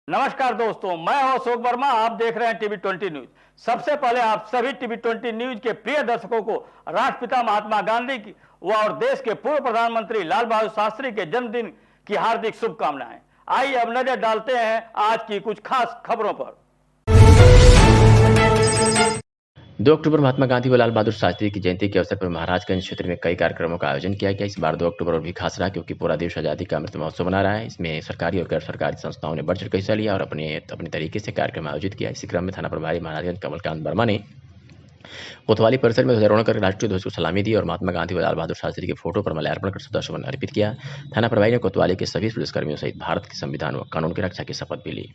नमस्कार दोस्तों, मैं हूं अशोक वर्मा। आप देख रहे हैं टीवी 20 न्यूज। सबसे पहले आप सभी टीवी 20 न्यूज के प्रिय दर्शकों को राष्ट्रपिता महात्मा गांधी की और देश के पूर्व प्रधानमंत्री लाल बहादुर शास्त्री के जन्मदिन की हार्दिक शुभकामनाएं। आइए अब नजर डालते हैं आज की कुछ खास खबरों पर। 2 अक्टूबर महात्मा गांधी व लाल बहादुर शास्त्री की जयंती के अवसर पर महाराजगंज क्षेत्र में कई कार्यक्रमों का आयोजन किया गया। इस बार 2 अक्टूबर और भी खास रहा क्योंकि पूरा देश आजादी का अमृत महोत्सव मना रहा है। इसमें सरकारी और गैर सरकारी संस्थाओं ने बढ़ चढ़कर हिस्सा लिया और अपने तरीके से कार्यक्रम आयोजित किया। इसी क्रम में थाना प्रभारी महाराजगंज कमलकांत वर्मा ने कोतवाली परिसर में ध्वजारोहण कर राष्ट्रीय ध्वज को सलामी दी और महात्मा गांधी व लाल बहादुर शास्त्री के फोटो पर माल्यार्पण कर श्रद्धासुमन अर्पित किया। थाना प्रभारी ने कोतवाली के सभी पुलिसकर्मियों सहित भारत के संविधान व कानून की रक्षा की शपथ भी ली।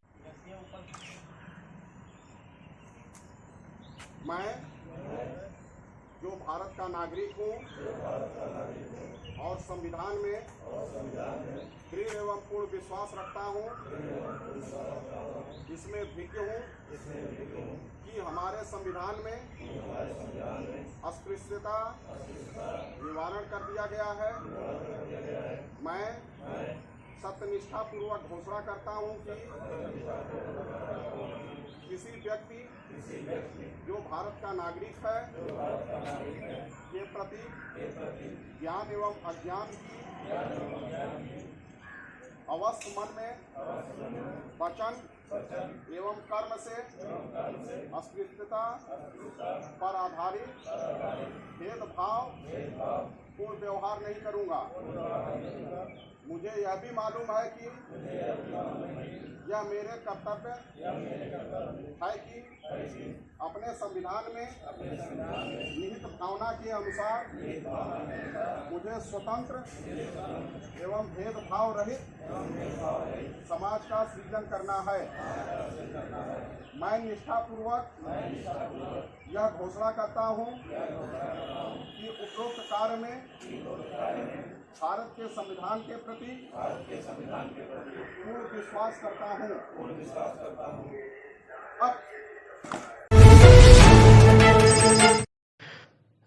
मैं जो भारत का नागरिक हूँ और संविधान में दृढ़ एवं पूर्ण विश्वास रखता हूँ, इसमें विज्ञ हूँ कि हमारे संविधान में अस्पृश्यता निवारण कर दिया गया है। मैं सत्यनिष्ठा पूर्वक घोषणा करता हूँ कि किसी व्यक्ति जो भारत का नागरिक है के प्रति ज्ञान एवं अज्ञान की अवश्य मन में वचन एवं कर्म से अस्पृश्यता पर आधारित भेदभाव पूर्ण व्यवहार नहीं करूंगा। मुझे यह भी मालूम है कि यह मेरे कर्तव्य है कि अपने संविधान में निहित भावना के अनुसार मुझे स्वतंत्र एवं भेदभाव रहित समाज का सृजन करना है। मैं निष्ठापूर्वक यह घोषणा करता हूँ कि उपरोक्त कार्य में भारत के संविधान के प्रति पूर्ण विश्वास करता हूँ।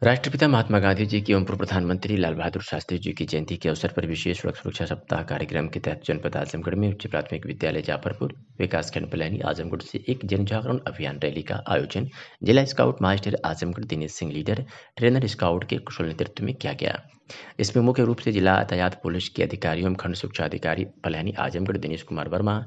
राष्ट्रपिता महात्मा गांधी जी की एवं पूर्व प्रधानमंत्री लाल बहादुर शास्त्री जी की जयंती के अवसर पर विशेष सड़क सुरक्षा सप्ताह कार्यक्रम के तहत जनपद आजमगढ़ में उच्च प्राथमिक विद्यालय जाफरपुर विकासखंड पलैनी आजमगढ़ से एक जन जागरण अभियान रैली का आयोजन जिला scout master Azamgarh Dinesh Singh leader trainer scout के कुशल नेतृत्व में किया गया। इसमें मुख्य रूप से जिला यातायात पुलिस के अधिकारियों एवं खंड सुरक्षा अधिकारी पलैनी आजमगढ़ दिनेश कुमार वर्मा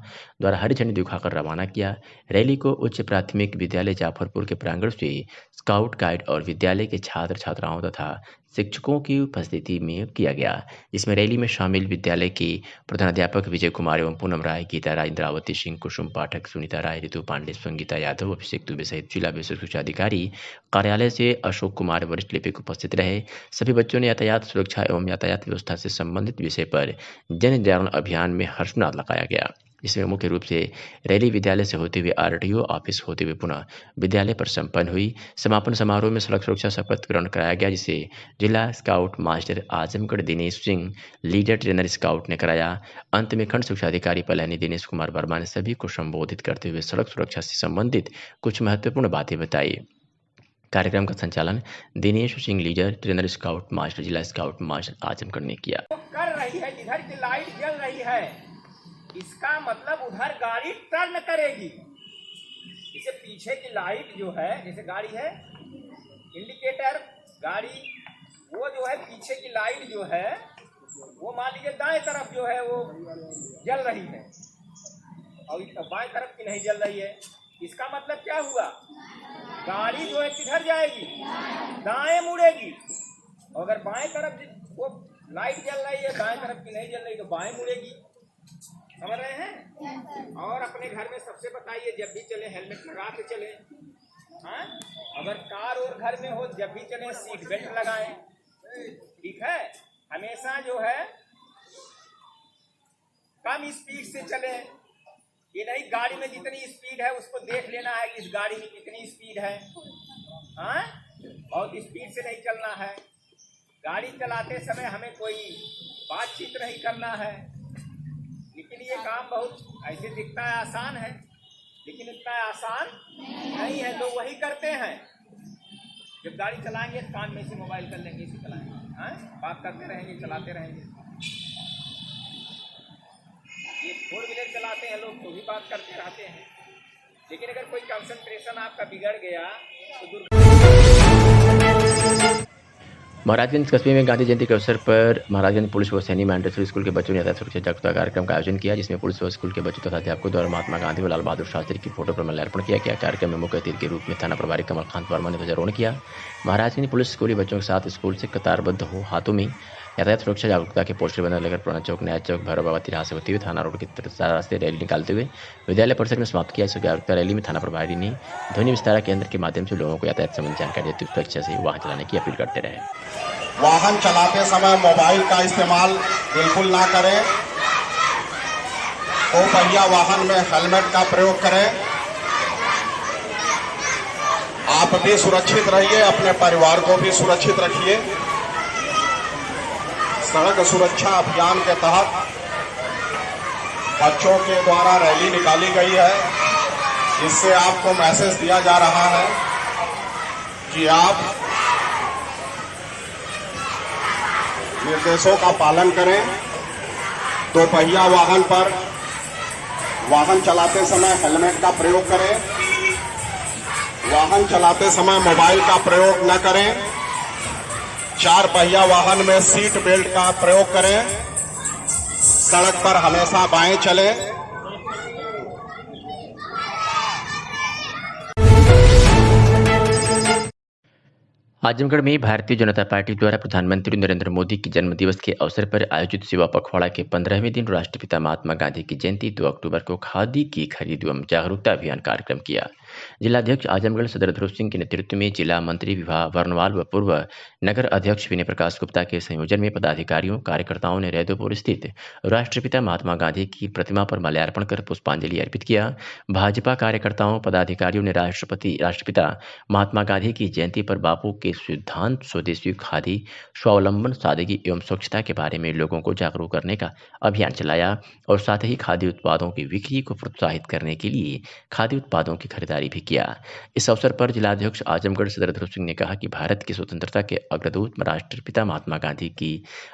द्वारा हरी झंडी दिखाकर रवाना किया। रैली को उच्च प्राथमिक विद्यालय जाफरपुर के प्रांगण से स्काउट गाइड और विद्यालय के छात्र छात्राओं तथा शिक्षकों की उपस्थिति में किया गया। इसमें रैली में शामिल विद्यालय के प्रधानाध्यापक विजय कुमार एवं पूनम राय, गीता राय, इंद्रावती सिंह, कुसुम पाठक, सुनीता राय, ऋतु पांडे, संगीता यादव, अभिषेक दुबे सहित जिला विशेष शिक्षा अधिकारी कार्यालय से अशोक कुमार वरिष्ठ लिपिक उपस्थित रहे। सभी बच्चों ने यातायात सुरक्षा एवं यातायात व्यवस्था से संबंधित विषय पर जन जागरण अभियान में हर्षनाद लगाया गया। इसमें मुख्य रूप से रैली विद्यालय से होते हुए आरटीओ ऑफिस होते हुए पुनः विद्यालय पर संपन्न हुई। समापन समारोह में सड़क सुरक्षा शपथ ग्रहण कराया गया, जिसे जिला scout master Azamgarh Dinesh Singh leader trainer scout ने कराया। अंत में खंड शिक्षा अधिकारी पलैनी दिनेश कुमार वर्मा ने सभी को संबोधित करते हुए सड़क सुरक्षा से संबंधित कुछ महत्वपूर्ण बातें बताई। कार्यक्रम का संचालन Dinesh Singh leader trainer scout master जिला स्काउट मास्टर आजमगढ़ ने किया। कर रही है, इधर की लाइट जल रही है, इसका मतलब उधर गाड़ी टर्न करेगी। इसे पीछे की लाइट जो है, जैसे गाड़ी है इंडिकेटर गाड़ी, वो जो है पीछे की लाइट जो है वो मान लीजिए दाएं तरफ जो है वो जल रही है और बाएं तरफ की नहीं जल रही है। इसका मतलब क्या हुआ, गाड़ी जो है किधर जाएगी, दाएं मुड़ेगी। अगर बाएं तरफ वो लाइट जल रही है, दाएं तरफ की नहीं जल रही तो बाएं मुड़ेगी। समझ रहे हैं? और अपने घर में सबसे बताइए, जब भी चले हेलमेट लगा के चले। हाँ, अगर कार और घर में हो जब भी चले सीट बेल्ट लगाएं। ठीक है, हमेशा जो है कम स्पीड से चले। ये नहीं गाड़ी में जितनी स्पीड है उसको देख लेना है कि इस गाड़ी में कितनी स्पीड है। हाँ, बहुत स्पीड से नहीं चलना है। गाड़ी चलाते समय हमें कोई बातचीत नहीं करना है। लेकिन ये काम बहुत ऐसे दिखता है आसान है, लेकिन इतना आसान नहीं है। लोग वही करते हैं, जब गाड़ी चलाएंगे कान में से मोबाइल कर लेंगे, इसे चलाएंगे, बात करते रहेंगे, चलाते रहेंगे। ये 4 व्हीलर चलाते हैं लोग तो भी बात करते रहते हैं, लेकिन अगर कोई कंसंट्रेशन आपका बिगड़ गया तो महाराजगंज कस्बे में गांधी जयंती के अवसर पर महाराजगंज पुलिस व सैनी मैंडेटरी स्कूल के बच्चों ने यातायात सुरक्षा जागरूकता कार्यक्रम का आयोजन किया, जिसमें पुलिस व स्कूल के बच्चों तथा अध्यापकों द्वारा महात्मा गांधी व लाल बहादुर शास्त्री की फोटो पर माल्यार्पण किया गया। कार्यक्रम में मुख्य अतिथि के रूप में थाना प्रभारी कमलकांत वर्मा ने ध्वजारोहण किया। महाराजगंज पुलिस स्कूली बच्चों के साथ स्कूल से कतारबद्ध हो हाथों में यातायात सुरक्षा जागरूकता के पोस्टर बना लेकर पुराना चौक, नया चौक, भैरव बाबा तिराहा से होते हुए थाना रोड के रास्ते रैली निकालते हुए विद्यालय परिसर में समाप्त किया। इस जागरूकता रैली में थाना प्रभारी ने ध्वनि विस्तारक केंद्र के माध्यम से लोगों को यातायात संबंधी जानकारी देते हुए सुरक्षा से वाहन चलाने की अपील करते रहे। वाहन चलाते समय मोबाइल का इस्तेमाल बिल्कुल ना करें। 2 पहिया वाहन में हेलमेट का प्रयोग करें। आप भी सुरक्षित रहिए, अपने परिवार को भी सुरक्षित रखिए। सड़क सुरक्षा अभियान के तहत बच्चों के द्वारा रैली निकाली गई है। इससे आपको मैसेज दिया जा रहा है कि आप निर्देशों का पालन करें। 2 पहिया वाहन पर वाहन चलाते समय हेलमेट का प्रयोग करें। वाहन चलाते समय मोबाइल का प्रयोग न करें। 4 पहिया वाहन में सीट बेल्ट का प्रयोग करें। सड़क पर हमेशा बाएं चलें। आजमगढ़ में भारतीय जनता पार्टी द्वारा प्रधानमंत्री नरेंद्र मोदी के जन्मदिवस के अवसर पर आयोजित सेवा पखवाड़ा के 15वें दिन राष्ट्रपिता महात्मा गांधी की जयंती 2 अक्टूबर को खादी की खरीद एवं जागरूकता अभियान कार्यक्रम किया। जिलाध्यक्ष आजमगढ़ सदर ध्रुव सिंह के नेतृत्व में जिला मंत्री विभा वर्णवाल व पूर्व नगर अध्यक्ष विनय प्रकाश गुप्ता के संयोजन में पदाधिकारियों कार्यकर्ताओं ने रैदोपुर स्थित राष्ट्रपिता महात्मा गांधी की प्रतिमा पर माल्यार्पण कर पुष्पांजलि अर्पित किया। भाजपा कार्यकर्ताओं पदाधिकारियों ने राष्ट्रपिता महात्मा गांधी की जयंती पर बापू के सिद्धांत स्वदेशी खादी, स्वावलंबन, सादगी एवं स्वच्छता के बारे में लोगों को जागरूक करने का अभियान चलाया और साथ ही खादी उत्पादों की बिक्री को प्रोत्साहित करने के लिए खादी उत्पादों की खरीदारी भी किया। इस अवसर पर जिलाध्यक्ष आजमगढ़ सदर ध्रुव सिंह ने कहा कि भारत की स्वतंत्रता के अग्रदूत राष्ट्रपिता महात्मा गांधी की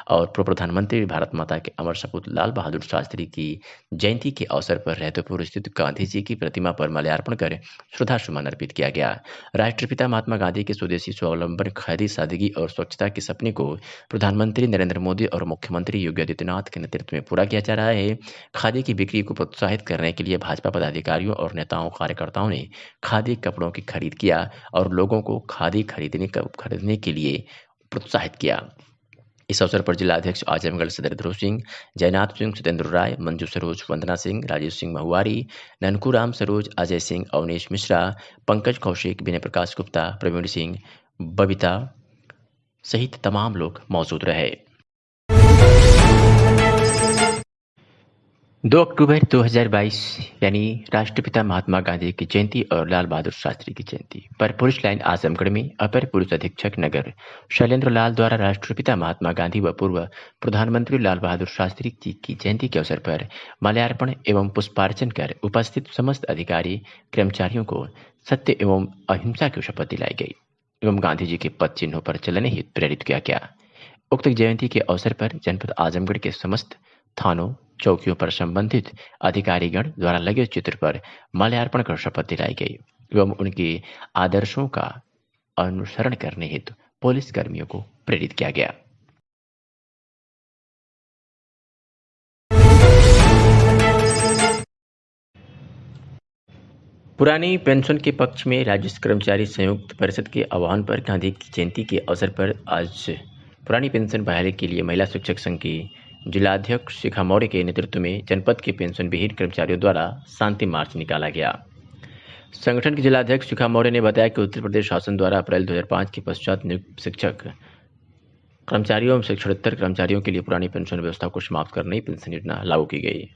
और पूर्व प्रधानमंत्री भारत माता के अमर सपूत लाल बहादुर शास्त्री की जयंती के अवसर पर रैदोपुर स्थित गांधी जी की प्रतिमा पर माल्यार्पण कर श्रद्धासुमन अर्पित किया गया। राष्ट्रपिता महात्मा गांधी के स्वदेशी स्वावलंबन, खादी, सादगी और स्वच्छता के सपने को प्रधानमंत्री नरेंद्र मोदी और मुख्यमंत्री योगी आदित्यनाथ के नेतृत्व में पूरा किया जा रहा है। खादी की बिक्री को प्रोत्साहित करने के लिए भाजपा पदाधिकारियों और नेताओं कार्यकर्ताओं ने खादी कपड़ों की खरीद किया और लोगों को खादी खरीदने के लिए प्रोत्साहित किया। इस अवसर पर जिलाध्यक्ष आजमगढ़ सदर ध्रुव सिंह, जयनाथ सिंह, सत्येंद्र राय, मंजू सरोज, वंदना सिंह, राजेश सिंह महुआरी, ननकू राम सरोज, अजय सिंह, अवनीश मिश्रा, पंकज कौशिक, विनय प्रकाश गुप्ता, प्रवीण सिंह, बबीता सहित तमाम लोग मौजूद रहे। 2 अक्टूबर 2022 यानी राष्ट्रपिता महात्मा गांधी की जयंती और लाल बहादुर शास्त्री की जयंती पर पुलिस लाइन आजमगढ़ में अपर पुलिस अधीक्षक नगर शैलेंद्र लाल द्वारा राष्ट्रपिता महात्मा गांधी व पूर्व प्रधानमंत्री लाल बहादुर शास्त्री जी की जयंती के अवसर पर माल्यार्पण एवं पुष्पार्चन कर उपस्थित समस्त अधिकारी कर्मचारियों को सत्य एवं अहिंसा की शपथ दिलाई गई एवं गांधी जी के पद चिन्हों पर चलने हेतु प्रेरित किया गया। उक्त जयंती के अवसर पर जनपद आजमगढ़ के समस्त थानों, चौकियों पर संबंधित अधिकारीगण द्वारा लगे चित्र पर माल्यार्पण कर शपथ दिलाई गई एवं उनके आदर्शों का अनुसरण करने हेतु पुलिस कर्मियों को प्रेरित किया गया। पुरानी पेंशन के पक्ष में राज्य कर्मचारी संयुक्त परिषद के आह्वान पर गांधी की जयंती के अवसर पर आज पुरानी पेंशन बहाली के लिए महिला शिक्षक संघ की जिलाध्यक्ष शिखा मौर्य के नेतृत्व में जनपद के पेंशन विहीन कर्मचारियों द्वारा शांति मार्च निकाला गया। संगठन के जिलाध्यक्ष शिखा मौर्य ने बताया कि उत्तर प्रदेश शासन द्वारा अप्रैल 2005 के पश्चात नियुक्त शिक्षक कर्मचारियों एवं शिक्षणोत्तर कर्मचारियों के लिए पुरानी पेंशन व्यवस्था को समाप्त कर नई पेंशन योजना लागू की गई।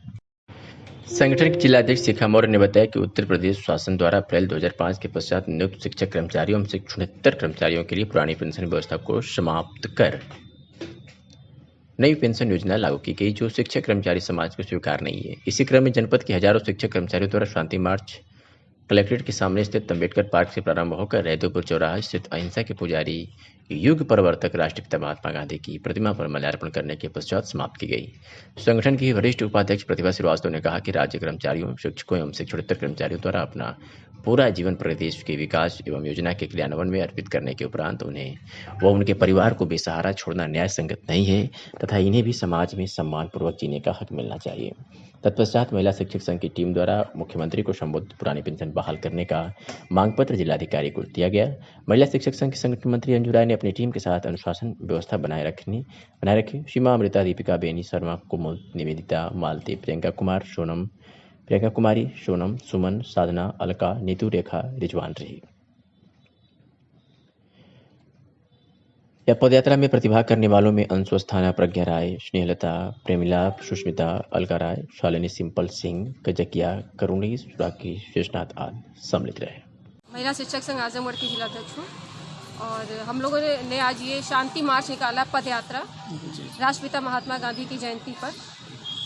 संगठन के जिलाध्यक्ष शिखा मौर्य ने बताया कि उत्तर प्रदेश शासन द्वारा अप्रैल 2005 के पश्चात नियुक्त शिक्षक कर्मचारियों एवं शिक्षणोत्तर कर्मचारियों के लिए पुरानी पेंशन व्यवस्था को समाप्त कर नई पेंशन योजना लागू की गई, जो शिक्षक कर्मचारी समाज को स्वीकार नहीं है। इसी क्रम में जनपद के हजारों शिक्षक कर्मचारियों द्वारा शांति मार्च कलेक्ट्रेट के सामने स्थित अम्बेडकर पार्क से प्रारंभ होकर रैदोपुर चौराहा स्थित अहिंसा के पुजारी युग प्रवर्तक राष्ट्रपिता महात्मा गांधी की प्रतिमा पर माल्यार्पण करने के पश्चात समाप्त की गई। संगठन की वरिष्ठ उपाध्यक्ष प्रतिभा श्रीवास्तव ने कहा कि राज्य कर्मचारियों, शिक्षकों एवं शिक्षणोत्तर कर्मचारियों द्वारा अपना पूरा जीवन प्रदेश के विकास एवं योजना के क्रियान्वयन में अर्पित करने के उपरांत उन्हें व उनके परिवार को बेसहारा छोड़ना न्याय संगत नहीं है तथा इन्हें भी समाज में सम्मानपूर्वक जीने का हक मिलना चाहिए। तत्पश्चात महिला शिक्षक संघ की टीम द्वारा मुख्यमंत्री को संबोधित पुरानी पेंशन बहाल करने का मांग पत्र जिलाधिकारी को दिया गया। महिला शिक्षक संघ की संगठन मंत्री अंजू राय ने अपनी टीम के साथ अनुशासन व्यवस्था बनाए रखी। सीमा, अमृता, दीपिका, बेनी शर्मा, कुमुद, निवेदिता, मालती, प्रियंका कुमारी, सोनम, सुमन, साधना, अलका, नीतू, रेखा, रिजवान रही। यह पदयात्रा में प्रतिभाग करने वालों में अंशु अस्थाना, प्रज्ञा राय, स्नेहलता, प्रेमिला, सुष्मिता, अलका राय, शालिनी, सिंपल सिंह, कजकिया, करुणी, सुराकी, शेषनाथ आदि सम्मिलित रहे। महिला शिक्षक संघ आजमगढ़ की जिलाध्यक्ष हूँ और हम लोगों ने आज ये शांति मार्च निकाला, पद यात्रा राष्ट्रपिता महात्मा गांधी की जयंती पर।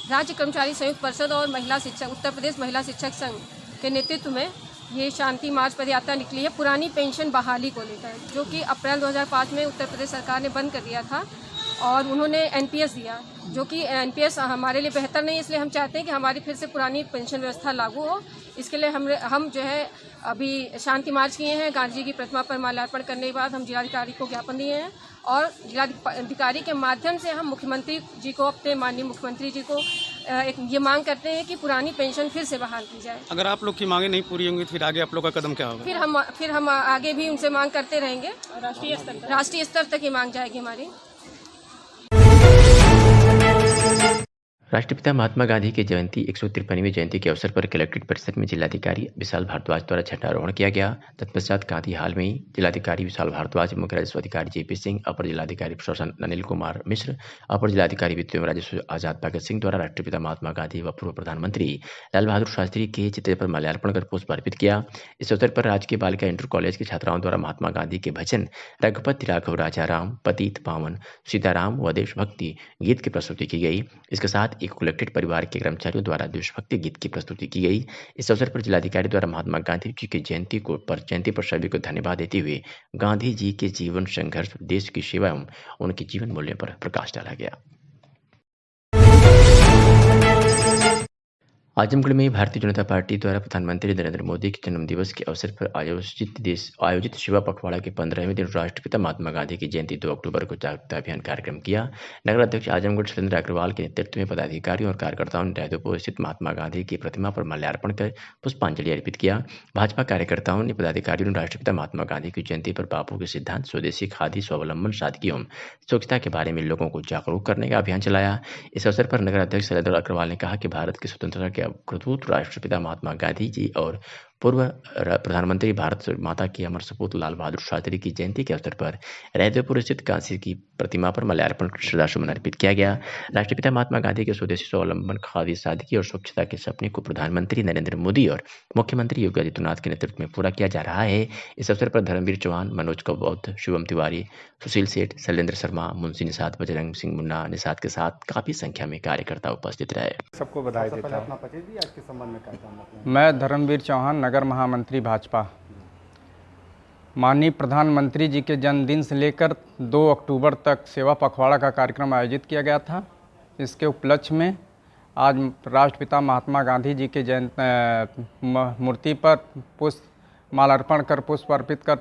राज्य कर्मचारी संयुक्त परिषद और महिला शिक्षक उत्तर प्रदेश महिला शिक्षक संघ के नेतृत्व में ये शांति मार्च पद यात्रा निकली है पुरानी पेंशन बहाली को लेकर, जो कि अप्रैल 2005 में उत्तर प्रदेश सरकार ने बंद कर दिया था और उन्होंने एनपीएस दिया, जो कि एनपीएस हमारे लिए बेहतर नहीं, इसलिए हम चाहते हैं कि हमारी फिर से पुरानी पेंशन व्यवस्था लागू हो। इसके लिए हम जो है अभी शांति मार्च किए हैं। गांधी जी की प्रतिमा पर माल्यार्पण करने के बाद हम जिलाधिकारी को ज्ञापन दिए हैं और जिलाधिकारी के माध्यम से हम मुख्यमंत्री जी को, अपने माननीय मुख्यमंत्री जी को ये मांग करते हैं कि पुरानी पेंशन फिर से बहाल की जाए। अगर आप लोग की मांगे नहीं पूरी होंगी तो फिर आगे आप लोग का कदम क्या होगा? फिर हम आगे भी उनसे मांग करते रहेंगे। राष्ट्रीय स्तर तक ये मांग जाएगी हमारी। राष्ट्रपिता महात्मा गांधी की जयंती 153वीं जयंती के अवसर पर कलेक्ट्रेट परिसर में जिलाधिकारी विशाल भारद्वाज द्वारा झंडारोहण किया गया। तत्पश्चात गांधी हाल में ही जिलाधिकारी विशाल भारद्वाज, मुख्य राजस्व अधिकारी जेपी सिंह, अपर जिलाधिकारी प्रशासन अनिल कुमार मिश्र, अपर जिलाधिकारी वित्त एवं राजस्व आजाद भगत सिंह द्वारा राष्ट्रपिता महात्मा गांधी व पूर्व प्रधानमंत्री लाल बहादुर शास्त्री के चित्र पर माल्यार्पण कर पुष्प अर्पित किया। इस अवसर पर राजकीय बालिका इंटर कॉलेज की छात्राओं द्वारा महात्मा गांधी के भजन रघुपति राघव राजा राम, पतित पावन, सीताराम व देशभक्ति गीत की प्रस्तुति की गई। इसके साथ एक कलेक्ट्रेट परिवार के कर्मचारियों द्वारा देशभक्ति गीत की प्रस्तुति की गई। इस अवसर पर जिलाधिकारी द्वारा महात्मा गांधी जी की जयंती पर सभी को धन्यवाद देते हुए गांधी जी के जीवन संघर्ष, देश की सेवा एवं उनके जीवन मूल्यों पर प्रकाश डाला गया। आजमगढ़ में भारतीय जनता पार्टी द्वारा प्रधानमंत्री नरेंद्र मोदी के जन्मदिवस के अवसर पर आयोजित सेवा पखवाड़ा के 15वें दिन राष्ट्रपिता महात्मा गांधी की जयंती 2 अक्टूबर को जागरूकता अभियान कार्यक्रम किया। नगर अध्यक्ष आजमगढ़ शैलेंद्र अग्रवाल के नेतृत्व में पदाधिकारियों और कार्यकर्ताओं ने रैदोपुर स्थित महात्मा गांधी की प्रतिमा पर माल्यार्पण कर पुष्पांजलि अर्पित किया। भाजपा कार्यकर्ताओं ने पदाधिकारियों ने राष्ट्रपिता महात्मा गांधी की जयंती पर बापू के सिद्धांत, स्वदेशी, खादी, स्वावलंबन, सादगी एवं स्वच्छता के बारे में लोगों को जागरूक करने का अभियान चलाया। इस अवसर पर नगर अध्यक्ष शैलेंद्र अग्रवाल ने कहा कि भारत की स्वतंत्रता के अग्रदूत राष्ट्रपिता महात्मा गांधी जी और पूर्व प्रधानमंत्री भारत माता की अमर सपूत लाल बहादुर शास्त्री की जयंती के अवसर पर रैदोपुर स्थित गांधी की प्रतिमा पर माल्यार्पण कर श्रद्धासुमन अर्पित किया गया। राष्ट्रपिता महात्मा गांधी के स्वदेशी, स्वावलंबन, खादी, सादगी और स्वच्छता के सपने को प्रधानमंत्री नरेंद्र मोदी और मुख्यमंत्री योगी आदित्यनाथ के नेतृत्व में पूरा किया जा रहा है। इस अवसर पर धर्मवीर चौहान, मनोज कौबौद्ध, शिवम तिवारी, सुशील सेठ, शैलेंद्र शर्मा, मुंशी निषाद, बजरंग सिंह मुन्ना निषाद के साथ काफी संख्या में कार्यकर्ता उपस्थित रहे। सबको बधाई देता हूं। मैं धर्मवीर चौहान, नगर महामंत्री भाजपा। माननीय प्रधानमंत्री जी के जन्मदिन से लेकर 2 अक्टूबर तक सेवा पखवाड़ा का कार्यक्रम आयोजित किया गया था। इसके उपलक्ष्य में आज राष्ट्रपिता महात्मा गांधी जी के मूर्ति पर माल्यार्पण कर, पुष्प अर्पित कर,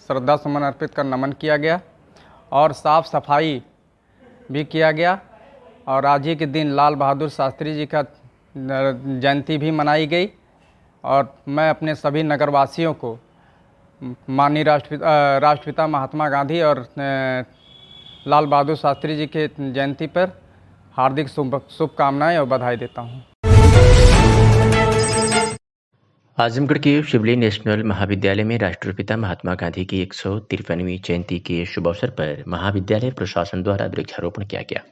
श्रद्धा सुमन अर्पित कर नमन किया गया और साफ सफाई भी किया गया। और आज ही के दिन लाल बहादुर शास्त्री जी का जयंती भी मनाई गई। और मैं अपने सभी नगरवासियों को माननीय राष्ट्रपिता महात्मा गांधी और लाल बहादुर शास्त्री जी के जयंती पर हार्दिक शुभकामनाएं और बधाई देता हूं। आजमगढ़ के शिवली नेशनल महाविद्यालय में राष्ट्रपिता महात्मा गांधी की 153वीं जयंती के शुभ अवसर पर महाविद्यालय प्रशासन द्वारा वृक्षारोपण किया गया।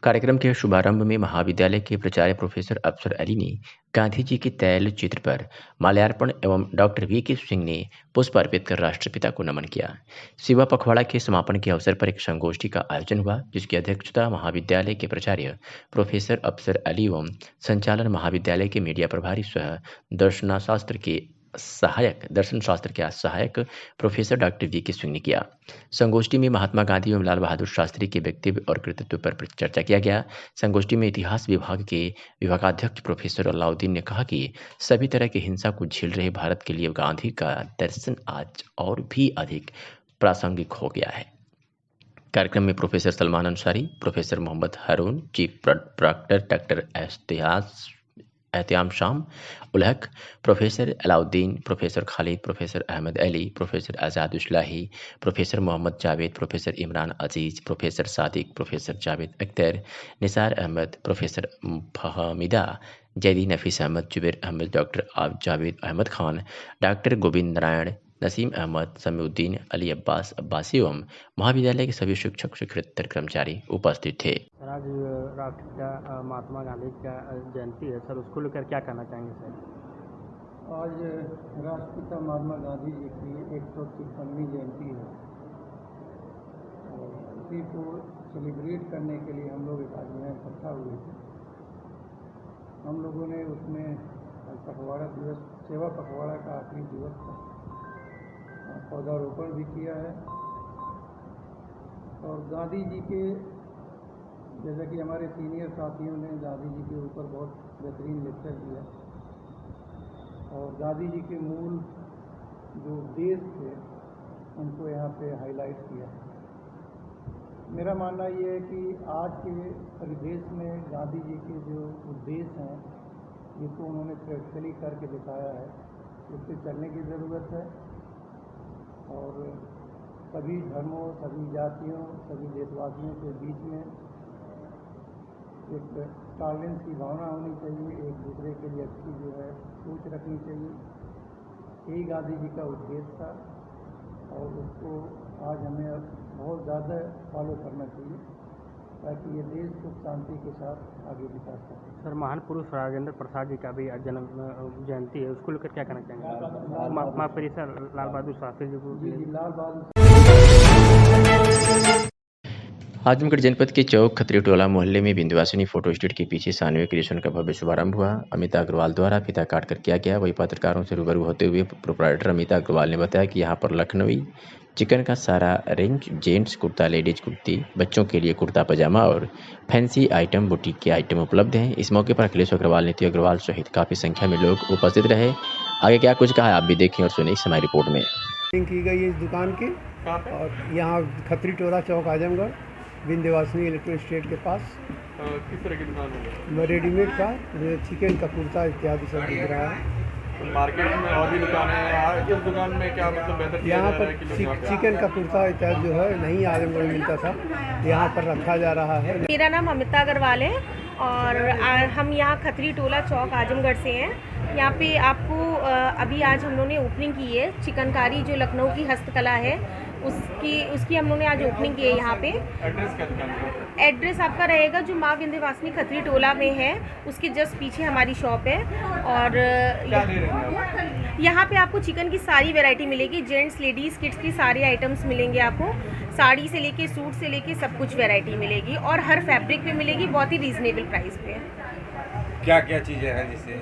कार्यक्रम के शुभारंभ में महाविद्यालय के प्राचार्य प्रोफेसर अफसर अली ने गांधी जी के तैल चित्र पर माल्यार्पण एवं डॉक्टर वी.के. सिंह ने पुष्प अर्पित कर राष्ट्रपिता को नमन किया। सेवा पखवाड़ा के समापन के अवसर पर एक संगोष्ठी का आयोजन हुआ, जिसकी अध्यक्षता महाविद्यालय के प्राचार्य प्रोफेसर अफसर अली एवं संचालन महाविद्यालय के मीडिया प्रभारी सह दर्शनाशास्त्र के सहायक दर्शन शास्त्र के सहायक प्रोफेसर डॉक्टर वी के सिंह ने किया। संगोष्ठी में महात्मा गांधी एवं लाल बहादुर शास्त्री के व्यक्तित्व और कृतित्व पर चर्चा किया गया। संगोष्ठी में इतिहास विभाग के विभागाध्यक्ष प्रोफेसर अलाउद्दीन ने कहा कि सभी तरह की हिंसा को झेल रहे भारत के लिए गांधी का दर्शन आज और भी अधिक प्रासंगिक हो गया है। कार्यक्रम में professor Salman Ansari, professor Mohammad Haroon, chief proctor doctor Ehtiyam Sham ul Haq, professor Alauddin, professor Khalid, professor Ahmad Ali, professor Azad Islahi, professor Mohammad Javed, professor Imran Aziz, professor Sadiq, professor Javed Akhtar, Nisar Ahmad, professor Fahmida, Zaidi Nafees Ahmad, Zubair Ahmad, doctor Javed Ahmad Khan, doctor Govind Narayan, Naseem Ahmad, Samiuddin, Ali Abbas Abbasi एवं महाविद्यालय के सभी शिक्षक शिक्षकेतर कर्मचारी उपस्थित थे। आज राष्ट्रपिता महात्मा गांधी का जयंती है सर, उसको लेकर क्या कहना चाहेंगे सर? आज राष्ट्रपिता महात्मा गांधी जी की 153वीं जयंती है और इसी को सेलिब्रेट करने के लिए हम लोग एक आज यहाँ इकट्ठा हुए थे। हम लोगों ने उसमें पखवाड़ा दिवस, सेवा पखवाड़ा का आखिरी दिवस था, पौधारोपण भी किया है और गांधी जी के, जैसा कि हमारे सीनियर साथियों ने गांधी जी के ऊपर बहुत बेहतरीन लेक्चर दिया और गांधी जी के मूल जो उद्देश्य थे उनको यहाँ पे हाईलाइट किया। मेरा मानना ये है कि आज के परिवेश में गांधी जी के जो उद्देश्य हैं जिसको उन्होंने प्रैक्टिकली करके दिखाया है, उस पर चलने की ज़रूरत है और सभी धर्मों, सभी जातियों, सभी देशवासियों के बीच में एक टॉलरेंस की भावना होनी चाहिए, एक दूसरे के लिए अच्छी जो है सोच रखनी चाहिए। यही गांधी जी का उद्देश्य था और उसको आज हमें बहुत ज़्यादा फॉलो करना चाहिए ताकि ये देश सुख शांति के साथ आगे विकास करे। सर, महान पुरुष राजेंद्र प्रसाद जी का भी जन्म जयंती है, उसको लेकर क्या कहना चाहेंगे? माफ करिए सर, लाल बहादुर शास्त्री जी को। जी, लाल बहादुर। आजमगढ़ जनपद के चौक खत्री टोला मोहल्ले में विंध्यवासिनी फोटो स्टेट के पीछे 96वें क्रिएशन का भव्य शुभारंभ हुआ। अमिता अग्रवाल द्वारा फीता काटकर किया गया। वही पत्रकारों से रूबरू होते हुए प्रोप्राइटर अमिता अग्रवाल ने बताया कि यहाँ पर लखनवी चिकन का सारा range, gents kurta, ladies kurti, बच्चों के लिए कुर्ता पजामा और फैंसी आइटम, बुटीक के आइटम उपलब्ध हैं। इस मौके पर अखिलेश अग्रवाल, नीति अग्रवाल सहित काफ़ी संख्या में लोग उपस्थित रहे। आगे क्या कुछ कहा आप भी देखें और सुनिए हमारी रिपोर्ट में। की गई है इस दुकान की और यहाँ खत्री टोला चौक आजमगढ़ विंध्यवासिनी इलेक्ट्रिक स्टेट के पास। किस तरह की दुकान है? रेडीमेड का चिकन का कुर्ता इत्यादि सब दिख रहा है। मार्केट में और भी दुकानें हैं, इस दुकान में क्या मतलब बेहतर किया यहाँ जा रहा है कि पर लोग यहाँ पे चिकन का कुर्ता इत्यादि जो है नहीं आजमगढ़ में मिलता था, यहाँ पर रखा जा रहा है। मेरा नाम अमिता अग्रवाल है और हम यहाँ खत्री टोला चौक आजमगढ़ से हैं। यहाँ पे आपको अभी आज हम लोगों ने ओपनिंग की है चिकनकारी, जो लखनऊ की हस्तकला है उसकी हम लोगों ने आज ओपनिंग की है यहाँ पे। एड्रेस क्या दुकान का? एड्रेस आपका रहेगा जो माँ विंध्यवासिनी खत्री टोला में है, उसके जस्ट पीछे हमारी शॉप है। और क्या ले रहे हैं आप? यहाँ पे आपको चिकन की सारी वैरायटी मिलेगी, जेंट्स, लेडीज़, किड्स की सारे आइटम्स मिलेंगे आपको। साड़ी से लेके सूट से लेके सब कुछ वैरायटी मिलेगी और हर फैब्रिक पे मिलेगी, बहुत ही रीजनेबल प्राइस पे। क्या क्या चीज़ें हैं जैसे?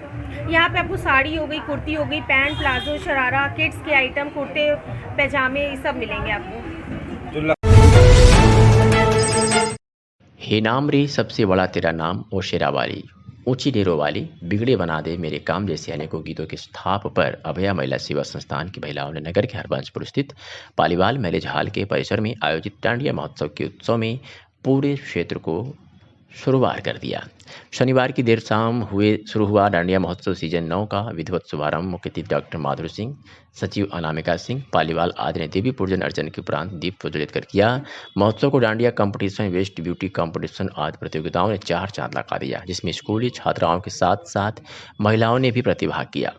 यहाँ पे आपको साड़ी हो गई, कुर्ती हो गई, पैंट, प्लाजो, शरारा, किड्स के आइटम, कुर्ते, पैजामे, ये सब मिलेंगे आपको। हे नाम रे सबसे बड़ा तेरा नाम, ओ शेरा वाली, ऊंची डेरों वाली, बिगड़े बना दे मेरे काम जैसे अनेकों गीतों के स्थाप पर अभया महिला सेवा संस्थान की महिलाओं ने नगर के हरबंशपुर स्थित पालीवाल मैरिज हॉल के परिसर में आयोजित डांडिया महोत्सव के उत्सव में पूरे क्षेत्र को शुरुआत कर दिया। शनिवार की देर शाम शुरू हुआ डांडिया महोत्सव सीजन 9 का विधिवत शुभारंभ मुख्य अतिथि डॉक्टर माधुरी सिंह, सचिव अनामिका सिंह पालीवाल आदि ने देवी पूजन अर्चन के उपरांत दीप प्रज्वलित कर किया। महोत्सव को dandiya competition, waste beauty competition आदि प्रतियोगिताओं ने 4 चांद लगा दिया, जिसमें स्कूली छात्राओं के साथ साथ महिलाओं ने भी प्रतिभाग किया।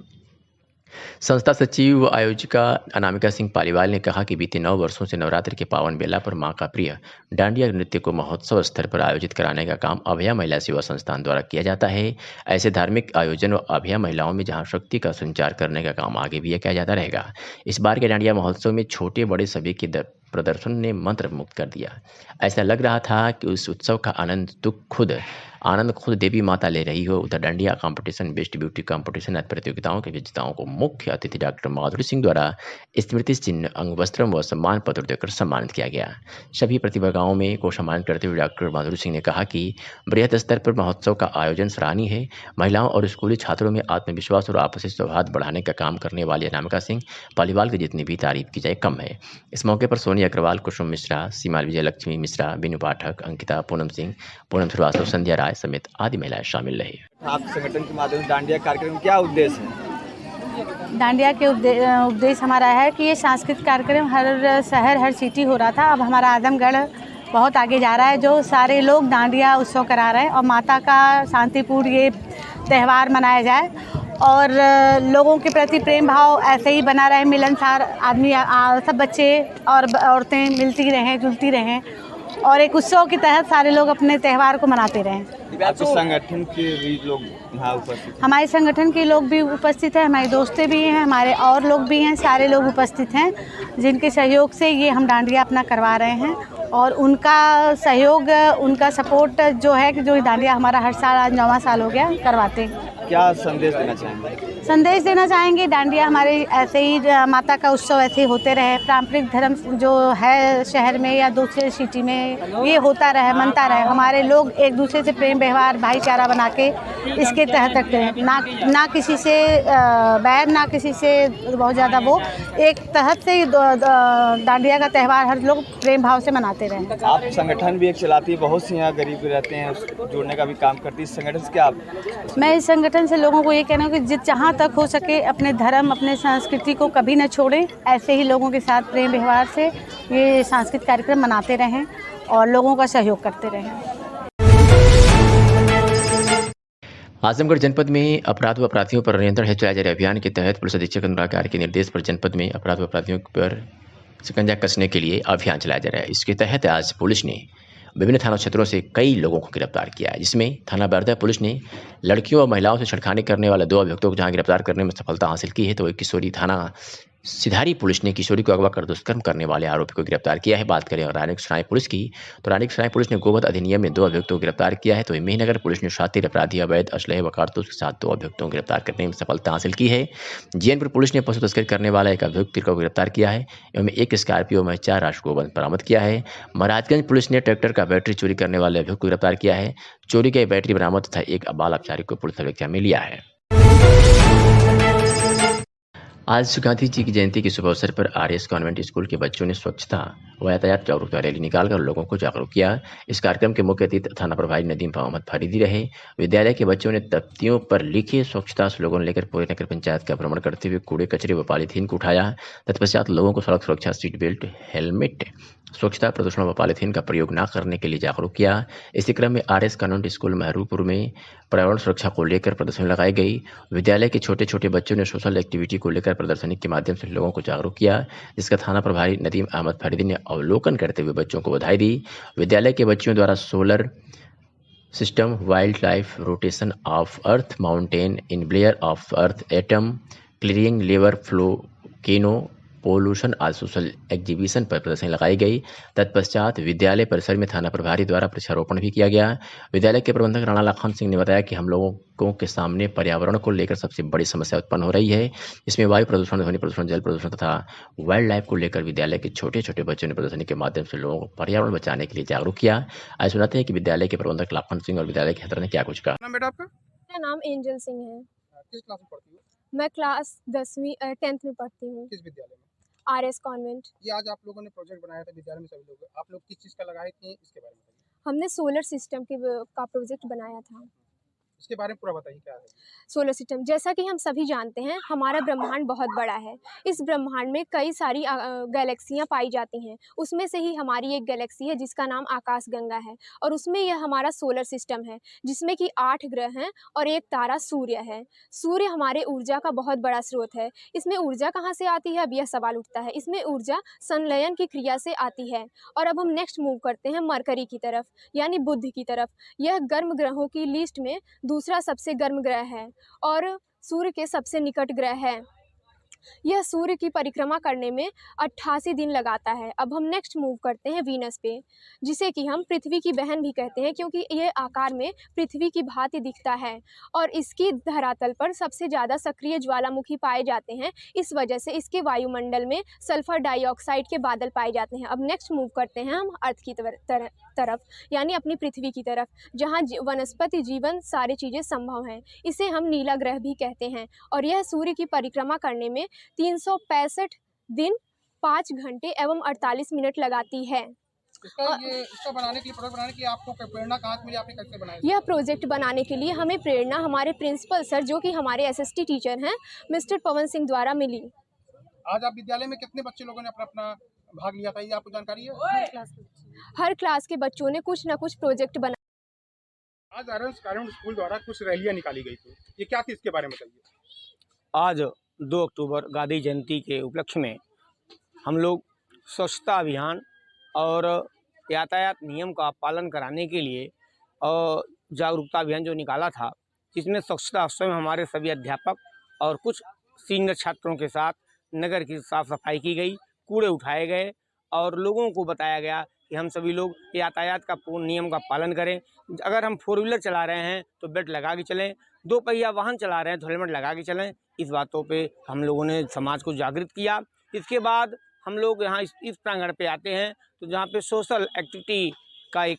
संस्था सचिव व आयोजिका अनामिका सिंह पालीवाल ने कहा कि बीते 9 वर्षों से नवरात्र के पावन बेला पर मां का प्रिय डांडिया नृत्य को महोत्सव स्तर पर आयोजित कराने का काम अभया महिला सेवा संस्थान द्वारा किया जाता है। ऐसे धार्मिक आयोजन व अभया महिलाओं में जहां शक्ति का संचार करने का काम आगे भी किया जाता रहेगा। इस बार के डांडिया महोत्सव में छोटे बड़े सभी के प्रदर्शन ने मंत्र मुक्त कर दिया। ऐसा लग रहा था कि उस उत्सव का आनंद दुख खुद आनंद खुद देवी माता ले रही हो, उधर dandiya competition, best beauty competition आदि प्रतियोगिताओं के विजेताओं को मुख्य अतिथि डॉक्टर माधुरी सिंह द्वारा स्मृति चिन्ह, अंग वस्त्रम व सम्मान पत्र देकर सम्मानित किया गया। सभी प्रतिभागियों में को सम्मानित करते हुए डॉक्टर माधुरी सिंह ने कहा कि बृहद स्तर पर महोत्सव का आयोजन सराहनीय है। महिलाओं और स्कूली छात्रों में आत्मविश्वास और आपसी सौहार्द बढ़ाने का काम करने वाली अनामिका सिंह पालीवाल की जितनी भी तारीफ की जाए कम है। इस मौके पर सोनी अग्रवाल, कुसुम मिश्रा, सीमा विजयलक्ष्मी मिश्रा, बिनु पाठक, अंकिता, पूनम सिंह, पूनम श्रीवास्तव, संध्या राय समेत आदि महिलाएं शामिल रही। आप संगठन के माध्यम से डांडिया कार्यक्रम क्या उद्देश्य है? डांडिया के उद्देश्य हमारा है कि ये सांस्कृतिक कार्यक्रम हर शहर हर सिटी हो रहा था, अब हमारा आजमगढ़ बहुत आगे जा रहा है, जो सारे लोग डांडिया उत्सव करा रहे हैं और माता का शांतिपूर्ण ये त्यौहार मनाया जाए और लोगों के प्रति प्रेम भाव ऐसे ही बना रहे, मिलनसार आदमी सब बच्चे और औरतें मिलती रहें, जुलती रहें और एक उत्सव के तहत सारे लोग अपने त्यौहार को मनाते रहें। आपके संगठन के भी लोग यहाँ उपस्थित हैं? हमारे संगठन के लोग भी उपस्थित हैं, हमारे दोस्तें भी हैं, हमारे और लोग भी हैं, सारे लोग उपस्थित हैं जिनके सहयोग से ये हम डांडिया अपना करवा रहे हैं और उनका सहयोग, उनका सपोर्ट जो है कि जो डांडिया हमारा हर साल आज 9वां साल हो गया करवाते हैं। क्या संदेश देना चाहेंगे? संदेश देना चाहेंगे डांडिया हमारे ऐसे ही माता का उत्सव ऐसे ही होते रहे, पारंपरिक धर्म जो है शहर में या दूसरे सिटी में ये होता रहे, मनता रहे, हमारे लोग एक दूसरे से प्रेम व्यवहार भाईचारा बना के इसके तहत रखते हैं, ना किसी से बैर, ना किसी से बहुत ज़्यादा, वो एक तहत से डांडिया का त्यौहार हर लोग प्रेम भाव से मनाते रहे। आप संगठन भी एक चलाती है, बहुत से यहाँ गरीब रहते हैं, जोड़ने का भी काम करती है, इस संगठन से क्या आप? मैं इस संगठन से लोगों को ये कहना है कि जहाँ तक हो सके अपने धर्म, अपने संस्कृति को कभी न छोड़ें, ऐसे ही लोगों के साथ प्रेम व्यवहार से ये सांस्कृतिक कार्यक्रम मनाते रहें और लोगों का सहयोग करते रहें। आजमगढ़ जनपद में अपराध व अपराधियों पर नियंत्रण हेतु चलाए जा रहे अभियान के तहत पुलिस अधीक्षक अनुराग आर्य के निर्देश पर जनपद में अपराध व अपराधियों पर शिकंजा कसने के लिए अभियान चलाया जा रहा है। इसके तहत आज पुलिस ने विभिन्न थाना क्षेत्रों से कई लोगों को गिरफ्तार किया है, जिसमें थाना बरदा पुलिस ने लड़कियों और महिलाओं से छेड़खानी करने वाले 2 अभियुक्तों को जहां गिरफ्तार करने में सफलता हासिल की है, तो वही किशोरी थाना सिधारी पुलिस ने किशोरी को अगवा कर दुष्कर्म करने वाले आरोपी को गिरफ्तार किया है। बात करें रानीगंज सराय पुलिस की, तो रानीगंज सराय पुलिस ने गोवध अधिनियम में 2 अभियुक्तों को गिरफ्तार किया है, तो मेहनगर पुलिस ने शातिर अपराधी अवैध असलहे व कारतूस के साथ 2 अभियुक्तों को गिरफ्तार करने में सफलता हासिल की है। जैनपुर पुलिस ने पशु तस्करी करने वाला एक अभियुक्त को गिरफ्तार किया है एवं 1 स्कॉर्पियो में 4 राष्ट्रगोवंश बरामद किया है। महाराजगंज पुलिस ने ट्रैक्टर का बैटरी चोरी करने वाले अभियुक्त को गिरफ्तार किया है। चोरी की बैटरी बरामद तथा एक बाल अपचारी को पुलिस सुरक्षा में लिया है। आज गांधी जी की जयंती के शुभ अवसर पर आरएस कॉन्वेंट स्कूल के बच्चों ने स्वच्छता व यातायात जागरूकता रैली निकालकर लोगों को जागरूक किया। इस कार्यक्रम के मुख्य अतिथि थाना प्रभारी नदीम मोहम्मद फरीदी रहे। विद्यालय के बच्चों ने तख्तियों पर लिखे स्वच्छता स्लोगन लेकर पूरे नगर पंचायत का भ्रमण करते हुए कूड़े कचरे व पॉलीथीन को उठाया। तत्पश्चात लोगों को सड़क सुरक्षा, सीट बेल्ट, हेलमेट, स्वच्छता, प्रदूषण व पॉलीथीन का प्रयोग न करने के लिए जागरूक किया। इसी क्रम में आरएस कॉन्वेंट स्कूल महरूपुर में पर्यावरण सुरक्षा को लेकर प्रदर्शनी लगाई गई। विद्यालय के छोटे छोटे बच्चों ने सोशल एक्टिविटी को लेकर प्रदर्शनी के माध्यम से लोगों को जागरूक किया, जिसका थाना प्रभारी नदीम अहमद फरीदी ने अवलोकन करते हुए बच्चों को बधाई दी। विद्यालय के बच्चों द्वारा solar system, wild life, rotation of earth, mountain, inner layer of earth, atom, clearing lever flow, keno, pollution आदि सोशल एग्जीबिशन पर प्रदर्शनी लगाई गई। तत्पश्चात विद्यालय परिसर में थाना प्रभारी द्वारा वृक्षारोपण भी किया गया। विद्यालय के प्रबंधक राणा लखन सिंह ने बताया कि हम लोगों के सामने पर्यावरण को लेकर सबसे बड़ी समस्या उत्पन्न हो रही है। इसमें वायु प्रदूषण, ध्वनि प्रदूषण, जल प्रदूषण तथा वाइल्ड लाइफ को लेकर विद्यालय के छोटे छोटे बच्चों ने प्रदर्शनी के माध्यम से लोगों को पर्यावरण बचाने के लिए जागरूक किया। आज सुनाते हैं कि विद्यालय के प्रबंधक लखन सिंह और विद्यालय के छात्रों ने क्या कुछ कहा। मेरा नाम एंजल सिंह है। किस क्लास में पढ़ती हो? मैं क्लास 10th में पढ़ती हूँ। किस विद्यालय में? RS convent. ये आज आप लोगों ने प्रोजेक्ट बनाया था विद्यालय में, सभी लोग, आप लोग किस चीज़ का लगाए थे, इसके बारे में बताइए। हमने सोलर सिस्टम का प्रोजेक्ट बनाया था। इसके बारे में पूरा बताइए क्या है। सोलर सिस्टम, जैसा कि हम सभी जानते हैं, हमारा ब्रह्मांड बहुत बड़ा है। इस ब्रह्मांड में कई सारी गैलेक्सियाँ पाई जाती हैं। उसमें से ही हमारी एक गैलेक्सी है जिसका नाम आकाशगंगा है और उसमें यह हमारा सोलर सिस्टम है, जिसमें कि 8 ग्रह हैं और एक तारा सूर्य है। सूर्य हमारे ऊर्जा का बहुत बड़ा स्रोत है। इसमें ऊर्जा कहाँ से आती है, अब यह सवाल उठता है। इसमें ऊर्जा संलयन की क्रिया से आती है। और अब हम नेक्स्ट मूव करते हैं मरकरी की तरफ, यानी बुध की तरफ। यह गर्म ग्रहों की लिस्ट में दूसरा सबसे गर्म ग्रह है और सूर्य के सबसे निकट ग्रह है। यह सूर्य की परिक्रमा करने में 88 दिन लगाता है। अब हम नेक्स्ट मूव करते हैं वीनस पे, जिसे कि हम पृथ्वी की बहन भी कहते हैं, क्योंकि ये आकार में पृथ्वी की भांति दिखता है और इसकी धरातल पर सबसे ज़्यादा सक्रिय ज्वालामुखी पाए जाते हैं। इस वजह से इसके वायुमंडल में सल्फर डाइऑक्साइड के बादल पाए जाते हैं। अब नेक्स्ट मूव करते हैं हम अर्थ की तरफ, यानी अपनी पृथ्वी की तरफ, जहाँ वनस्पति जीवन सारी चीज़ें संभव हैं। इसे हम नीला ग्रह भी कहते हैं और यह सूर्य की परिक्रमा करने में 365 दिन 5 घंटे एवं 48 मिनट लगाती है। इसका बनाने के लिए, प्रोजेक्ट बनाने के लिए आपको प्रेरणा कहाँ से मिली, आपने कैसे बनाया? यह प्रोजेक्ट बनाने के लिए हमें प्रेरणा हमारे प्रिंसिपल सर, जो कि हमारे एसएसटी टीचर हैं, मिस्टर पवन सिंह द्वारा मिली। आज आप विद्यालय में कितने बच्चे लोगों ने अपना भाग लिया था, ये आपको जानकारी है? हर क्लास के बच्चों ने कुछ न कुछ प्रोजेक्ट बना। आज आर्यन स्कूल द्वारा कुछ रैलियां निकाली गई थी, ये क्या थी, इसके बारे में बताइए। आज 2 अक्टूबर गांधी जयंती के उपलक्ष्य में हम लोग स्वच्छता अभियान और यातायात नियम का पालन कराने के लिए जागरूकता अभियान जो निकाला था, जिसमें स्वच्छता उत्सव में हमारे सभी अध्यापक और कुछ सीनियर छात्रों के साथ नगर की साफ सफाई की गई, कूड़े उठाए गए और लोगों को बताया गया कि हम सभी लोग यातायात का पूर्ण नियम का पालन करें। अगर हम 4 व्हीलर चला रहे हैं तो बेल्ट लगा के चलें, 2 पहिया वाहन चला रहे हैं तो हेलमेट लगा के चलें। इस बातों पे हम लोगों ने समाज को जागृत किया। इसके बाद हम लोग यहाँ इस प्रांगण पे आते हैं तो जहाँ पे सोशल एक्टिविटी का एक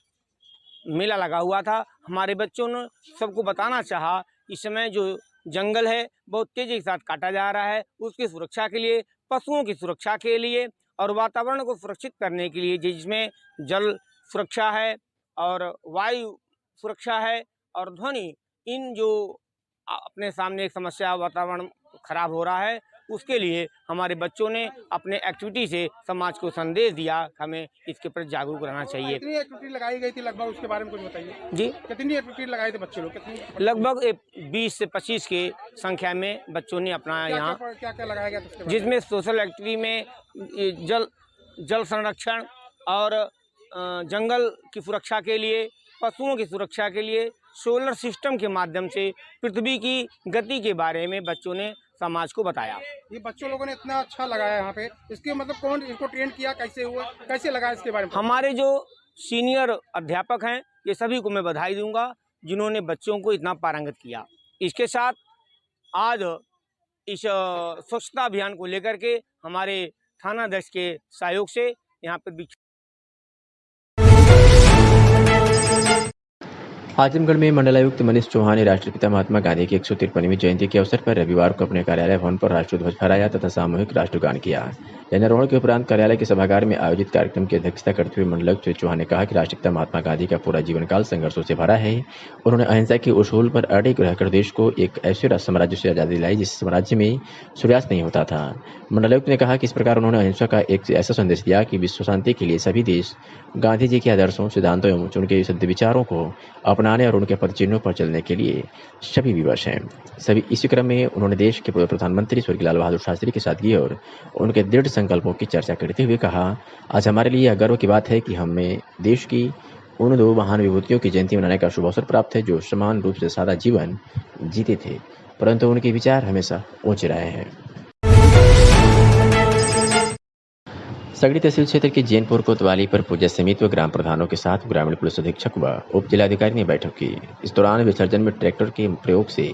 मेला लगा हुआ था। हमारे बच्चों ने सबको बताना चाहा इस समय जो जंगल है बहुत तेज़ी के साथ काटा जा रहा है, उसकी सुरक्षा के लिए, पशुओं की सुरक्षा के लिए और वातावरण को सुरक्षित करने के लिए, जिसमें जल सुरक्षा है और वायु सुरक्षा है और ध्वनि, इन जो अपने सामने एक समस्या वातावरण खराब हो रहा है, उसके लिए हमारे बच्चों ने अपने एक्टिविटी से समाज को संदेश दिया, हमें इसके प्रति जागरूक रहना चाहिए। कितनी एक्टिविटी लगाई गई थी लगभग, उसके बारे में कुछ बताइए जी। कितनी एक्टिविटी लगाए थे बच्चे लोग? कितनी? लगभग 20 से 25 के संख्या में बच्चों ने अपना यहाँ क्या लगाया गया, जिसमें सोशल एक्टिविटी में जल संरक्षण और जंगल की सुरक्षा के लिए, पशुओं की सुरक्षा के लिए, सोलर सिस्टम के माध्यम से पृथ्वी की गति के बारे में बच्चों ने समाज को बताया। ये बच्चों लोगों ने इतना अच्छा लगाया यहाँ पे, इसके मतलब कौन इनको ट्रेन किया, कैसे हुआ, कैसे लगा, इसके बारे में? हमारे जो सीनियर अध्यापक हैं, ये सभी को मैं बधाई दूंगा जिन्होंने बच्चों को इतना पारंगत किया। इसके साथ आज इस स्वच्छता अभियान को लेकर के हमारे थानाध्यक्ष के सहयोग से यहाँ पर आजमगढ़ में मंडलायुक्त मनीष चौहान ने राष्ट्रपिता महात्मा गांधी की 153वीं जयंती के अवसर पर रविवार को अपने कार्यालय भवन पर राष्ट्रीय ध्वज फहराया तथा सामूहिक राष्ट्रगान किया। ध्वजारोहण के उपरांत कार्यालय के सभागार में आयोजित कार्यक्रम की अध्यक्षता करते हुए मंडलायुक्त श्री चौहान ने कहा कि राष्ट्रपिता महात्मा गांधी का पूरा जीवन काल संघर्षों से भरा है। उन्होंने अहिंसा के उसूल पर अडिग रहकर देश को एक ऐसे साम्राज्य से आज़ादी दिलाई जिस साम्राज्य में सूर्यास्त नहीं होता था। मंडलायुक्त ने कहा कि इस प्रकार उन्होंने अहिंसा का एक ऐसा संदेश दिया कि विश्व शांति के लिए सभी देश गांधी जी के आदर्शों, सिद्धांतों एवं उनके सद्य विचारों को अपनाने और उनके पद चिन्हों पर चलने के लिए सभी विवश हैं। सभी इसी क्रम में उन्होंने देश के पूर्व प्रधानमंत्री स्वर्गीय लाल बहादुर शास्त्री की सादगी और उनके दृढ़ संकल्पों की चर्चा करते हुए कहा, आज हमारे लिए यह गर्व की बात है कि हमें देश की उन 2 महान विभूतियों की जयंती मनाने का शुभ अवसर प्राप्त है जो समान रूप से सादा जीवन जीते थे, परंतु उनके विचार हमेशा ऊंचे रहे हैं। सगड़ी तहसील क्षेत्र के जैनपुर कोतवाली पर पूजा समिति व ग्राम प्रधानों के साथ ग्रामीण पुलिस अधीक्षक व उप जिलाधिकारी ने बैठक की। इस दौरान विसर्जन में ट्रैक्टर के प्रयोग से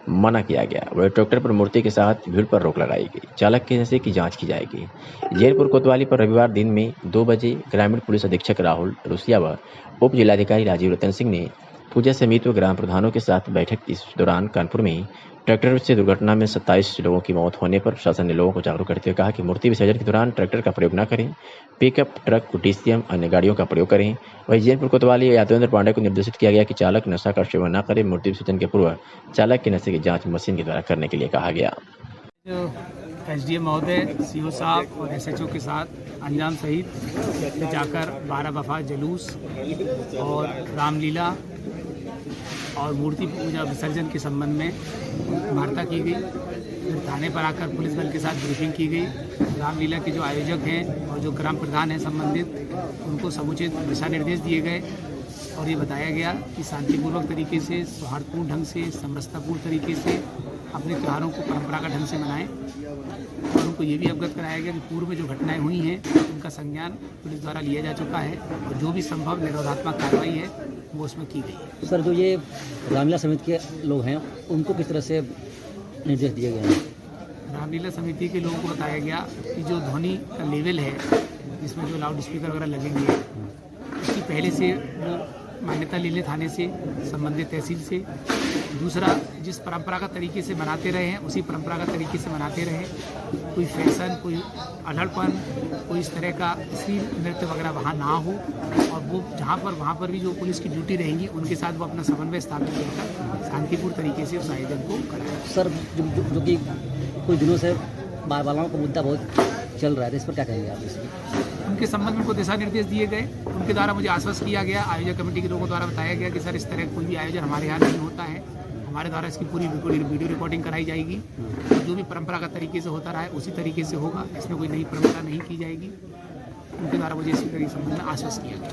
मना किया गया। वह ट्रैक्टर पर मूर्ति के साथ भीड़ पर रोक लगाई गई। चालक के नशे की जांच की जाएगी। जैनपुर कोतवाली पर रविवार दिन में 2 बजे ग्रामीण पुलिस अधीक्षक राहुल रुसिया व उप जिलाधिकारी राजीव रतन सिंह ने पूजा समिति व ग्राम प्रधानों के साथ बैठक। इस दौरान कानपुर में ट्रैक्टर से दुर्घटना में 27 लोगों की मौत होने पर प्रशासन ने लोगों को जागरूक करते हुए कहा कि मूर्ति विसर्जन के दौरान ट्रैक्टर का प्रयोग न करें, पिकअप, ट्रक, टीसीएम अन्य गाड़ियों का प्रयोग करें। वहीं जैनपुर कोतवाली यादवेंद्र पांडे को निर्देशित किया गया कि चालक नशा का सेवन न करें। मूर्ति विसर्जन के पूर्व चालक के नशे की जाँच मशीन के द्वारा करने के लिए कहा गया। एसडीएम महोदय, सीओ साहब और एसएचओ के साथ अंजाम सहित जाकर 12 वफा जुलूस और रामलीला और मूर्ति पूजा विसर्जन के संबंध में वार्ता की गई। फिर थाने पर आकर पुलिस बल के साथ ब्रीफिंग की गई। रामलीला के जो आयोजक हैं और जो ग्राम प्रधान हैं संबंधित, उनको समुचित दिशा निर्देश दिए गए और ये बताया गया कि शांतिपूर्वक तरीके से, सौहार्दपूर्ण ढंग से, समरसतापूर्ण तरीके से अपने त्योहारों को परंपरागत ढंग से मनाएं और उनको ये भी अवगत कराया गया कि पूर्व में जो घटनाएं हुई हैं उनका संज्ञान पुलिस द्वारा लिया जा चुका है और जो भी संभव निरोधात्मक कार्रवाई है वो उसमें की गई है। सर, जो ये रामलीला समिति के लोग हैं उनको किस तरह से निर्देश दिए गए हैं? रामलीला समिति के लोगों को बताया गया कि जो ध्वनि का लेवल है जिसमें जो लाउड स्पीकर वगैरह लगेंगे उसकी पहले से वो मान्यता ले ले थाने से, संबंधित तहसील से। दूसरा, जिस परंपरागत तरीके से मनाते रहे हैं उसी परंपरागत तरीके से मनाते रहे। कोई फैशन, कोई अल्हड़पन, कोई इस तरह का अश्लील नृत्य वगैरह वहाँ ना हो और वो वहाँ पर भी जो पुलिस की ड्यूटी रहेंगी उनके साथ वो अपना समन्वय स्थापित कर शांतिपूर्ण तरीके से उस आयोजन को कराएं। सर, जो कि कुछ दिनों से बाल-बालाओं का मुद्दा बहुत चल रहा है, इस पर क्या कहेंगे आप? इसमें उनके संबंध में को दिशा निर्देश दिए गए, उनके द्वारा मुझे आश्वस्त किया गया, आयोजक कमेटी के लोगों द्वारा बताया गया कि सर इस तरह कोई भी आयोजन हमारे यहाँ नहीं होता है, हमारे द्वारा इसकी पूरी वीडियो रिकॉर्डिंग कराई जाएगी, जो भी परंपरागत तरीके से होता रहा है उसी तरीके से होगा, इसमें कोई नई परंपरा नहीं की जाएगी। उनके द्वारा मुझे इसी तरह संबंध में आश्वस्त किया गया।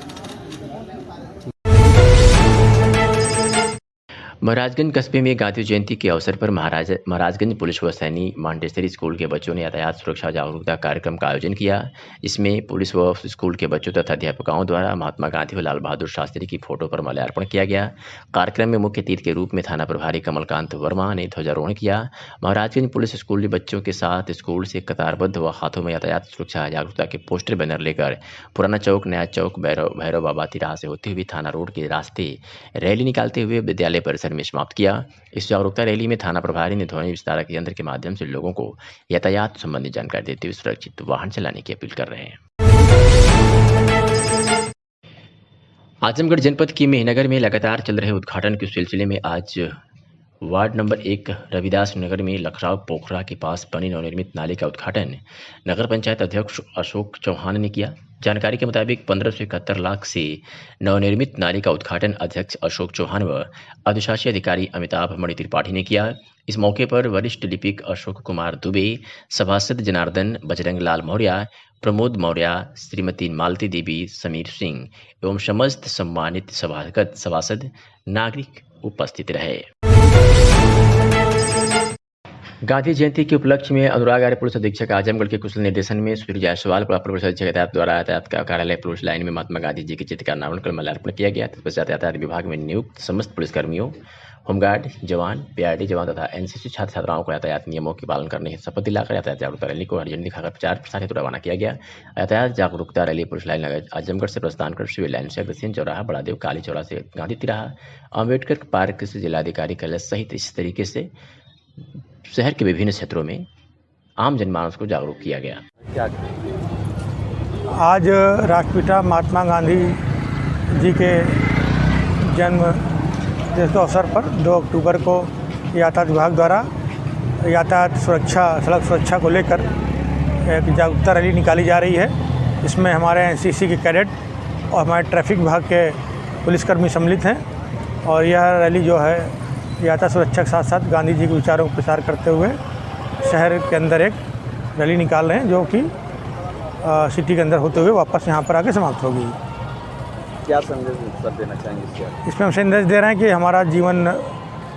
महाराजगंज कस्बे में गांधी जयंती के अवसर पर महाराजगंज पुलिस व सैनी मॉन्टेसरी स्कूल के बच्चों ने यातायात सुरक्षा जागरूकता कार्यक्रम का आयोजन किया। इसमें पुलिस व स्कूल के बच्चों तथा अध्यापकों द्वारा महात्मा गांधी व लाल बहादुर शास्त्री की फोटो पर माल्यार्पण किया गया। कार्यक्रम में मुख्य अतिथि के रूप में थाना प्रभारी कमलकांत वर्मा ने ध्वजारोहण किया। महाराजगंज पुलिस स्कूली बच्चों के साथ स्कूल से कतारबद्ध व हाथों में यातायात सुरक्षा जागरूकता के पोस्टर बैनर लेकर पुराना चौक, नया चौक, भैरव बाबा तिराहा से होते हुए थाना रोड के रास्ते रैली निकालते हुए विद्यालय परिसर में समाप्त किया। इस जागरूकता रैली में थाना प्रभारी ने ध्वनि विस्तारक यंत्र के माध्यम से लोगों को यातायात संबंधी जानकारी देते हुए सुरक्षित वाहन चलाने की अपील कर रहे हैं। आजमगढ़ जनपद के मेहनगर में लगातार चल रहे उद्घाटन के सिलसिले में आज वार्ड नंबर 1 रविदास नगर में लखराव पोखरा के पास बनी नवनिर्मित नाले का उद्घाटन नगर पंचायत अध्यक्ष अशोक चौहान ने किया। जानकारी के मुताबिक 15 से 71 लाख से नवनिर्मित नाले का उद्घाटन अध्यक्ष अशोक चौहान व अधिशासी अधिकारी अमिताभ मणि त्रिपाठी ने किया। इस मौके पर वरिष्ठ लिपिक अशोक कुमार दुबे, सभासद जनार्दन बजरंग लाल मौर्य, प्रमोद मौर्य, श्रीमती मालती देवी, समीर सिंह एवं समस्त सम्मानित सभासद नागरिक उपस्थित रहे। गांधी जयंती के उपलक्ष्य में अनुराग आर्य पुलिस अधीक्षक आजमगढ़ के कुशल निर्देशन में सुधीर जायसवाल पुलिस अधीक्षक द्वारा यातायात का कार्यालय पुलिस लाइन में महात्मा गांधी जी के चित्र का अनावरण कर माल्यार्पण किया गया। तत्पश्चात यातायात विभाग में नियुक्त समस्त पुलिसकर्मियों, होमगार्ड जवान, पीआरडी जवान तथा एनसीसी छात्र छात्राओं को यातायात नियमों के पालन करने की शपथ दिलाकर यातायात जागरूकता रैली को हरी झंडी दिखाकर प्रचार प्रसार हेतु रवाना किया गया। यातायात जागरूकता रैली पुलिस लाइन आजमगढ़ से प्रस्थान कर सिविल लाइन से अग्रसेन चौराहा, बड़ादेव काली चौराहा से गांधी तिराहा, अम्बेडकर पार्क से जिलाधिकारी कॉलेज सहित इस तरीके से शहर के विभिन्न क्षेत्रों में आम जनमानस को जागरूक किया गया। आज राष्ट्रपिता महात्मा गांधी जी के जन्म दिवस के अवसर पर 2 अक्टूबर को यातायात विभाग द्वारा यातायात सुरक्षा, सड़क सुरक्षा को लेकर एक जागरूकता रैली निकाली जा रही है। इसमें हमारे एनसीसी के कैडेट और हमारे ट्रैफिक विभाग के पुलिसकर्मी सम्मिलित हैं और यह रैली जो है यातायात सुरक्षा के साथ साथ गांधी जी के विचारों को प्रसार करते हुए शहर के अंदर एक रैली निकाल रहे हैं जो कि सिटी के अंदर होते हुए वापस यहाँ पर आके समाप्त होगी। क्या संदेश सर देना चाहेंगे इसमें हम संदेश दे रहे हैं कि हमारा जीवन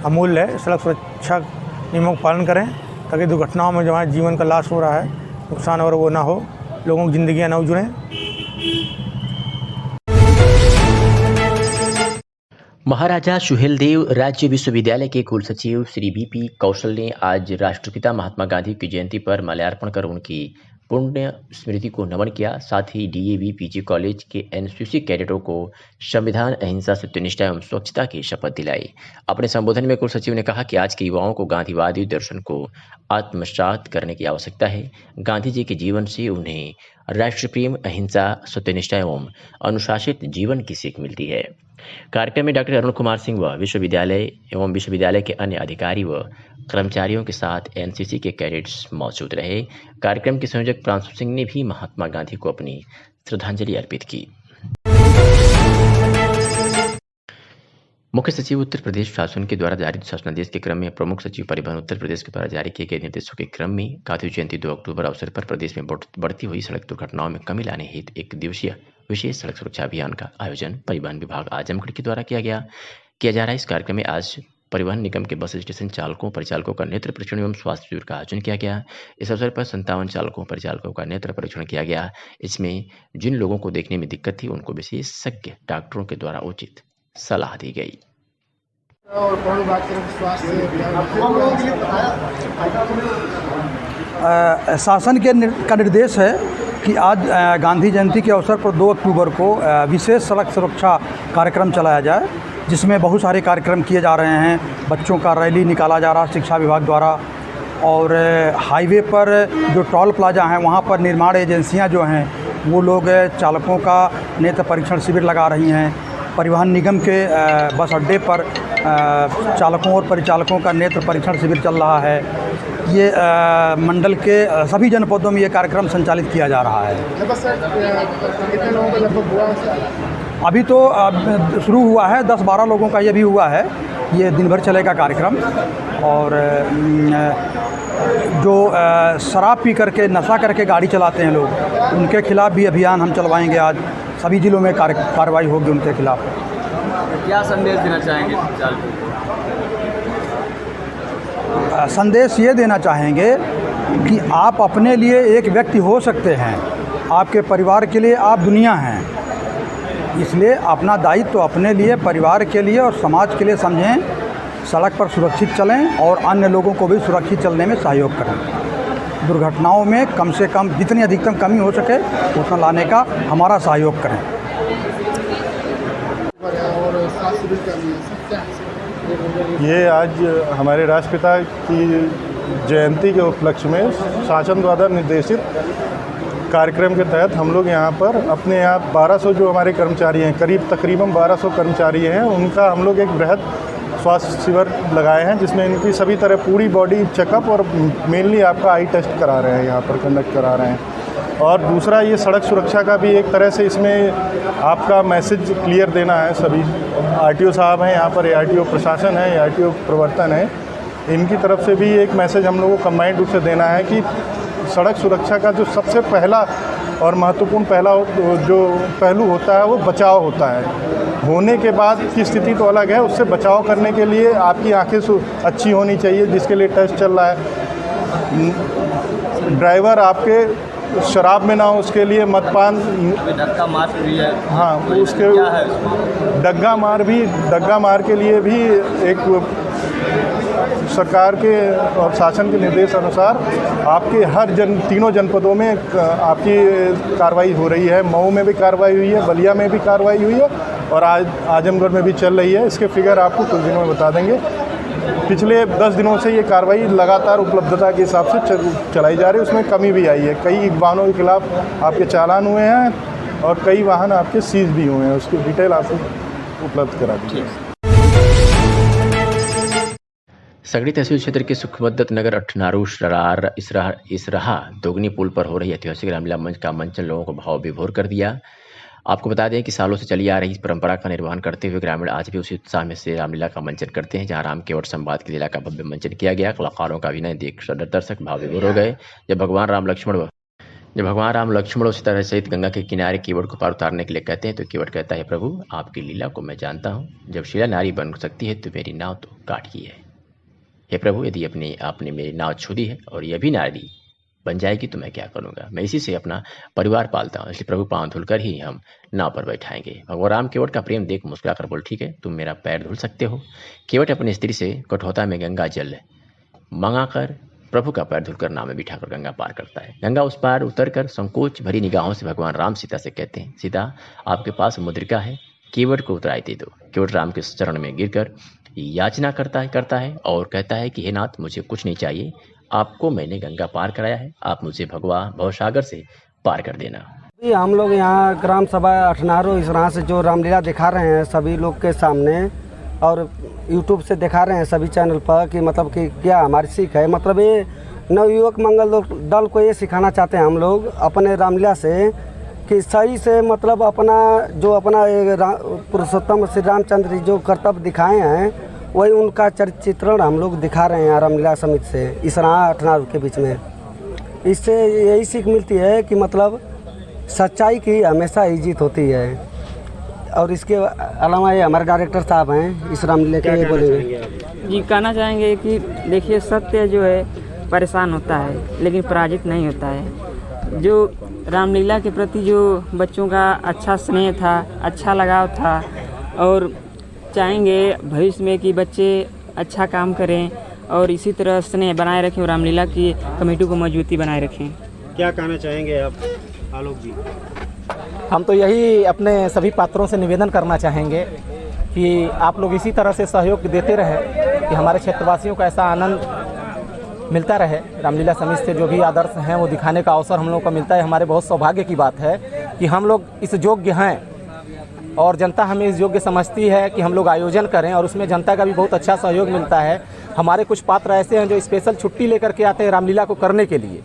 अमूल्य है, सड़क सुरक्षा नियमों का पालन करें ताकि दुर्घटनाओं में जो हमारे जीवन का लॉस हो रहा है, नुकसान और वो ना हो, लोगों की जिंदगियाँ ना उजड़ें। महाराजा सुहेलदेव राज्य विश्वविद्यालय के कुलसचिव श्री बीपी कौशल ने आज राष्ट्रपिता महात्मा गांधी की जयंती पर माल्यार्पण कर उनकी पुण्य स्मृति को नमन किया। साथ ही डीएवी पीजी कॉलेज के एनसीसी कैडेटों को संविधान, अहिंसा, सत्यनिष्ठा एवं स्वच्छता की शपथ दिलाई। अपने संबोधन में कुलसचिव ने कहा कि आज के युवाओं को गांधीवादी दर्शन को आत्मसात करने की आवश्यकता है। गांधी जी के जीवन से उन्हें राष्ट्र प्रेम, अहिंसा, सत्यनिष्ठा एवं अनुशासित जीवन की सीख मिलती है। कार्यक्रम में डॉक्टर अरुण कुमार सिंह व विश्वविद्यालय के अन्य अधिकारी व कर्मचारियों के साथ एनसीसी के कैडेट्स मौजूद रहे। कार्यक्रम के संयोजक प्रांशु सिंह ने भी महात्मा गांधी को अपनी श्रद्धांजलि अर्पित की। मुख्य सचिव उत्तर प्रदेश शासन के द्वारा जारी शासनादेश के क्रम में प्रमुख सचिव परिवहन उत्तर प्रदेश के द्वारा जारी किए गए निर्देशों के क्रम में गांधी जयंती 2 अक्टूबर अवसर पर प्रदेश में बढ़ती हुई सड़क दुर्घटनाओं में कमी लाने हेतु 1 दिवसीय विशेष सड़क सुरक्षा अभियान का आयोजन परिवहन विभाग आजमगढ़ के द्वारा किया जा रहा है। इस कार्यक्रम में आज परिवहन निगम के बस स्टेशन चालकों परिचालकों का नेत्र परीक्षण एवं स्वास्थ्य शिविर का आयोजन किया गया। इस अवसर पर 57 चालकों परिचालकों का नेत्र परीक्षण किया गया। इसमें जिन लोगों को देखने में दिक्कत थी उनको विशेषज्ञ डॉक्टरों के द्वारा उचित सलाह दी गई। शासन का निर्देश है कि आज गांधी जयंती के अवसर पर 2 अक्टूबर को विशेष सड़क सुरक्षा कार्यक्रम चलाया जाए, जिसमें बहुत सारे कार्यक्रम किए जा रहे हैं। बच्चों का रैली निकाला जा रहा है शिक्षा विभाग द्वारा, और हाईवे पर जो टोल प्लाजा हैं वहाँ पर निर्माण एजेंसियाँ जो हैं वो लोग चालकों का नेत्र परीक्षण शिविर लगा रही हैं। परिवहन निगम के बस अड्डे पर चालकों और परिचालकों का नेत्र परीक्षण शिविर चल रहा है। ये मंडल के सभी जनपदों में ये कार्यक्रम संचालित किया जा रहा है। कितने लोगों का लगभग हुआ? अभी तो शुरू हुआ है, 10-12 लोगों का ये भी हुआ है। ये दिन भर चलेगा कार्यक्रम। और जो शराब पी करके नशा करके गाड़ी चलाते हैं लोग, उनके खिलाफ़ भी अभियान हम चलवाएंगे। आज सभी जिलों में कार्रवाई होगी उनके खिलाफ़। क्या संदेश देना चाहेंगे चालकों? संदेश ये देना चाहेंगे कि आप अपने लिए एक व्यक्ति हो सकते हैं, आपके परिवार के लिए आप दुनिया हैं। इसलिए अपना दायित्व तो अपने लिए, परिवार के लिए और समाज के लिए समझें। सड़क पर सुरक्षित चलें और अन्य लोगों को भी सुरक्षित चलने में सहयोग करें। दुर्घटनाओं में कम से कम जितनी अधिकतम कमी हो सके उतना लाने का हमारा सहयोग करें। ये आज हमारे राष्ट्रपिता की जयंती के उपलक्ष्य में शासन द्वारा निर्देशित कार्यक्रम के तहत हम लोग यहाँ पर अपने यहाँ 1200 जो हमारे कर्मचारी हैं, तकरीबन 1200 कर्मचारी हैं, उनका हम लोग एक बृहद स्वास्थ्य शिविर लगाए हैं, जिसमें इनकी सभी तरह पूरी बॉडी चेकअप और मेनली आपका आई टेस्ट करा रहे हैं, यहाँ पर कंडक्ट करा रहे हैं। और दूसरा ये सड़क सुरक्षा का भी एक तरह से इसमें आपका मैसेज क्लियर देना है। सभी आरटीओ साहब हैं यहाँ पर, आरटीओ प्रशासन है, आरटीओ प्रवर्तन है, इनकी तरफ से भी एक मैसेज हम लोगों को कंबाइंड रूप से देना है कि सड़क सुरक्षा का जो सबसे पहला और महत्वपूर्ण जो पहलू होता है वो बचाव होता है। होने के बाद की स्थिति तो अलग है, उससे बचाव करने के लिए आपकी आंखें अच्छी होनी चाहिए, जिसके लिए टेस्ट चल रहा है। ड्राइवर आपके शराब में ना हो, उसके लिए मदपान, धक्का मार भी है। हाँ, उसके डग्गा मार के लिए भी एक सरकार के और शासन के निर्देश अनुसार आपके हर तीनों जनपदों में आपकी कार्रवाई हो रही है। मऊ में भी कार्रवाई हुई है, बलिया में भी कार्रवाई हुई है और आज आजमगढ़ में भी चल रही है। इसके फिगर आपको कुछ दिनों में बता देंगे। पिछले 10 दिनों से ये कार्रवाई लगातार उपलब्धता के हिसाब से चलाई जा रही है। उसमें कमी भी आई है। कई वाहनों के खिलाफ आपके चालान हुए हैं और कई वाहन आपके सीज भी हुए हैं। उसकी डिटेल आपको उपलब्ध करा दी। सगड़ी तहसील क्षेत्र के सुखमद्दत नगर अठनारू इसराहा दोगनी पुल पर हो रही ऐतिहासिक रामलीला मंच का मंचन लोगों को भाव विभोर कर दिया। आपको बता दें कि सालों से चली आ रही इस परंपरा का निर्वहन करते हुए ग्रामीण आज भी उसी उत्साह में से रामलीला का मंचन करते हैं। जहां राम केवट संवाद की लीला का भव्य मंचन किया गया। कलाकारों का अभिनय देख दर्शक भाव विभोर हो गए। जब भगवान राम लक्ष्मण और सीता सहित गंगा के किनारे केवट को पार उतारने के लिए कहते हैं तो केवट कहता है, प्रभु आपकी लीला को मैं जानता हूँ। जब शीला नारी बन सकती है तो मेरी नाव तो काट ही है। हे प्रभु, यदि आपने मेरी नाव छू दी है और यह भी नारी बन जाएगी तो मैं क्या करूंगा। मैं इसी से अपना परिवार पालता हूँ, इसलिए प्रभु पांव धुलकर ही हम नाव पर बैठाएंगे। भगवान राम केवट का प्रेम देख मुस्कुराकर बोल, ठीक है, तुम मेरा पैर धुल सकते हो। केवट अपनी स्त्री से कठौता में गंगा जल मंगाकर प्रभु का पैर धुलकर नाव में बिठाकर गंगा पार करता है। गंगा उस पार उतरकर संकोच भरी निगाहों से भगवान राम सीता से कहते हैं, सीता आपके पास मुद्रिका है, केवट को उतराई दे दो। केवट राम के चरण में गिरकर याचना करता है और कहता है कि हे नाथ, मुझे कुछ नहीं चाहिए, आपको मैंने गंगा पार कराया है, आप मुझे भवसागर से पार कर देना। हम लोग यहाँ ग्राम सभा अठनारू इसराहा से जो रामलीला दिखा रहे हैं सभी लोग के सामने और यूट्यूब से दिखा रहे हैं सभी चैनल पर कि मतलब कि क्या हमारी सीख है। मतलब ये नवयुवक मंगल दल को ये सिखाना चाहते हैं हम लोग अपने रामलीला से कि सही से मतलब अपना पुरुषोत्तम श्री रामचंद्र जी जो कर्तव्य दिखाए हैं वही उनका चित्रण हम लोग दिखा रहे हैं रामलीला समिति से इसराहा अठनारू के बीच में। इससे यही सीख मिलती है कि मतलब सच्चाई की हमेशा ही जीत होती है। और इसके अलावा ये हमारे डायरेक्टर साहब हैं इस रामलीला के बोलेंगे। जी कहना चाहेंगे कि देखिए सत्य जो है परेशान होता है लेकिन पराजित नहीं होता है। जो रामलीला के प्रति जो बच्चों का अच्छा स्नेह था, अच्छा लगाव था और चाहेंगे भविष्य में कि बच्चे अच्छा काम करें और इसी तरह स्नेह बनाए रखें और रामलीला की कमेटी को मजबूती बनाए रखें। क्या कहना चाहेंगे आप आलोक जी? हम तो यही अपने सभी पात्रों से निवेदन करना चाहेंगे कि आप लोग इसी तरह से सहयोग देते रहें कि हमारे क्षेत्रवासियों को ऐसा आनंद मिलता रहे। रामलीला समिति से जो भी आदर्श हैं वो दिखाने का अवसर हम लोगों को मिलता है। हमारे बहुत सौभाग्य की बात है कि हम लोग इस योग्य हैं और जनता हमें इस योग्य समझती है कि हम लोग आयोजन करें और उसमें जनता का भी बहुत अच्छा सहयोग मिलता है। हमारे कुछ पात्र ऐसे हैं जो स्पेशल छुट्टी लेकर के आते हैं रामलीला को करने के लिए,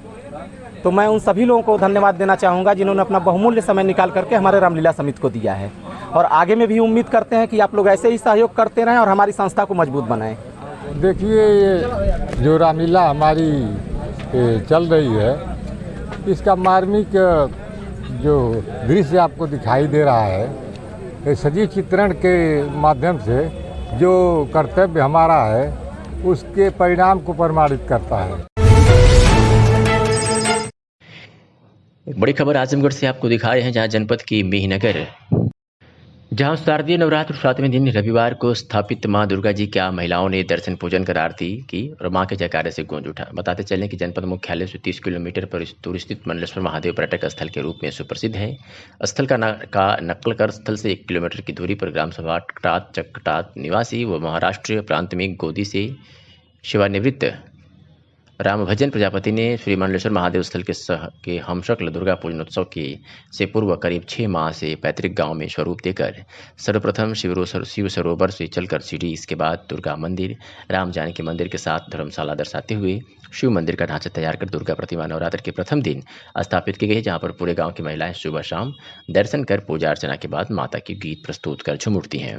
तो मैं उन सभी लोगों को धन्यवाद देना चाहूँगा जिन्होंने अपना बहुमूल्य समय निकाल करके हमारे रामलीला समिति को दिया है। और आगे में भी उम्मीद करते हैं कि आप लोग ऐसे ही सहयोग करते रहें और हमारी संस्था को मजबूत बनाएं। देखिए ये जो रामलीला हमारी चल रही है इसका मार्मिक जो दृश्य आपको दिखाई दे रहा है, सजीव चित्रण के माध्यम से जो कर्तव्य हमारा है उसके परिणाम को प्रमाणित करता है। एक बड़ी खबर आजमगढ़ से आपको दिखाए हैं, जहां जनपद की मेहनगर जहां शारदीय नवरात्र 7वें दिन रविवार को स्थापित मां दुर्गा जी का महिलाओं ने दर्शन पूजन कर आरती की और मां के जयकारे से गूंज उठा। बताते चलें कि जनपद मुख्यालय से 30 किलोमीटर पर दूर स्थित मंडलेश्वर महादेव पर्यटक स्थल के रूप में सुप्रसिद्ध है। स्थल का नकल कर स्थल से 1 किलोमीटर की दूरी पर ग्राम सभा चकटात निवासी व महाराष्ट्र प्रांत में गोदी से सेवानिवृत्त रामभजन प्रजापति ने श्री मंडलेश्वर महादेव स्थल के हमशक्ल दुर्गा पूजनोत्सव से पूर्व करीब 6 माह से पैतृक गांव में स्वरूप देकर सर्वप्रथम शिव सरोवर से चलकर सीढ़ी, इसके बाद दुर्गा मंदिर, राम जानकी मंदिर के साथ धर्मशाला दर्शाते हुए शिव मंदिर का ढांचा तैयार कर दुर्गा प्रतिमा नवरात्र के प्रथम दिन स्थापित की गई, जहां पर पूरे गांव की महिलाएं सुबह शाम दर्शन कर पूजा अर्चना के बाद माता की गीत प्रस्तुत कर झूम उठती हैं।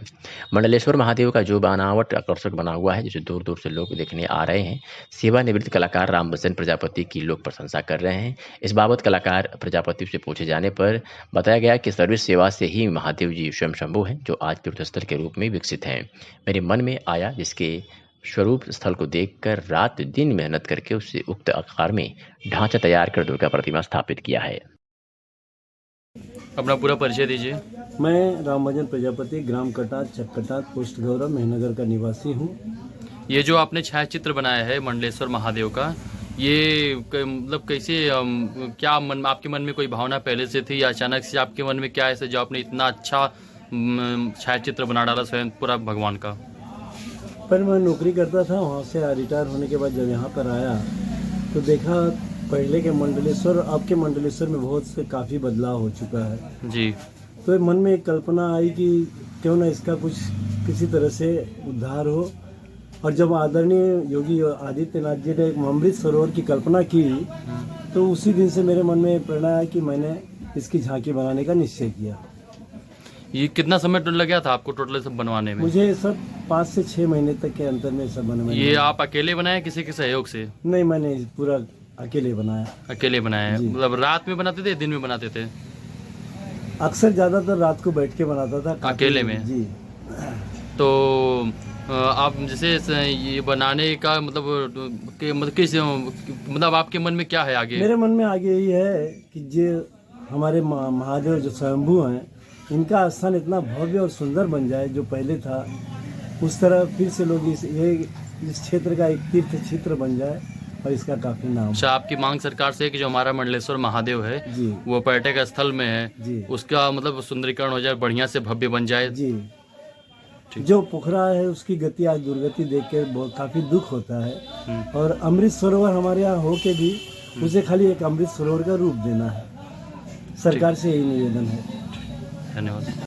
मंडलेश्वर महादेव का जो बनावट आकर्षक बना हुआ है जिसे दूर दूर से लोग देखने आ रहे हैं। सेवानिवृत्त कलाकार रामभजन प्रजापति की लोग प्रशंसा कर रहे हैं। इस बाबत कलाकार प्रजापति से पूछे जाने पर बताया गया कि सर्विस सेवा से ही महादेव जी स्वयं शंभु हैं, जो आज तीर्थस्थल के रूप में विकसित हैं। मेरे मन में आया जिसके स्वरूप स्थल को देखकर रात दिन मेहनत करके उससे उक्त आकार में ढांचा तैयार कर दुर्गा प्रतिमा स्थापित किया है। अपना पूरा परिचय दीजिए। मैं रामभजन प्रजापति, ग्राम कटात चकटात, पोस्ट गौरव, मेहनगर का निवासी हूँ। ये जो आपने छायाचित्र बनाया है मंडलेश्वर महादेव का, ये मतलब कैसे क्या आपके मन में कोई भावना पहले से थी या अचानक से आपके मन में क्या ऐसे जो आपने इतना अच्छा छायाचित्र बना डाला स्वयं पूरा भगवान का? पर मैं नौकरी करता था, वहाँ से रिटायर होने के बाद जब यहाँ पर आया तो देखा पहले के मंडलेश्वर अब के मंडलेश्वर में बहुत से काफ़ी बदलाव हो चुका है जी। तो मन में एक कल्पना आई कि क्यों ना इसका कुछ किसी तरह से उद्धार हो। और जब आदरणीय योगी आदित्यनाथ जी ने एक अमृत सरोवर की कल्पना की तो उसी दिन से मेरे मन में प्रेरणा आया कि मैंने इसकी झांकी बनाने का निश्चय किया। ये कितना समय लग गया था आपको टोटल सब बनवाने में? मुझे सब 5 से 6 महीने तक के अंतर में सब बनवाया। ये आप अकेले बनाए किसी के सहयोग से? नहीं, मैंने पूरा अकेले बनाया। अकेले बनाया? मतलब रात में बनाते थे, दिन में बनाते थे? अक्सर ज़्यादातर रात को बैठ के बनाता था अकेले में जी। तो आप जैसे ये बनाने का मतलब किस मतलब आपके मन में क्या है आगे? मेरे मन में आगे यही है कि जो हमारे महादेव जो स्वयंभू हैं इनका स्थान इतना भव्य और सुंदर बन जाए जो पहले था, उस तरह फिर से लोग इस क्षेत्र का एक तीर्थ क्षेत्र बन जाए और इसका काफी नाम। अच्छा, आपकी मांग सरकार से है कि जो हमारा मंडलेश्वर महादेव है वो पर्यटक स्थल में है, उसका मतलब सुंदरीकरण हो जाए, बढ़िया से भव्य बन जाए जी। जो पोखरा है उसकी गति आज दुर्गति देख के बहुत काफी दुख होता है और अमृत सरोवर हमारे यहाँ हो के भी उसे खाली एक अमृत सरोवर का रूप देना है। सरकार से यही निवेदन है। धन्यवाद।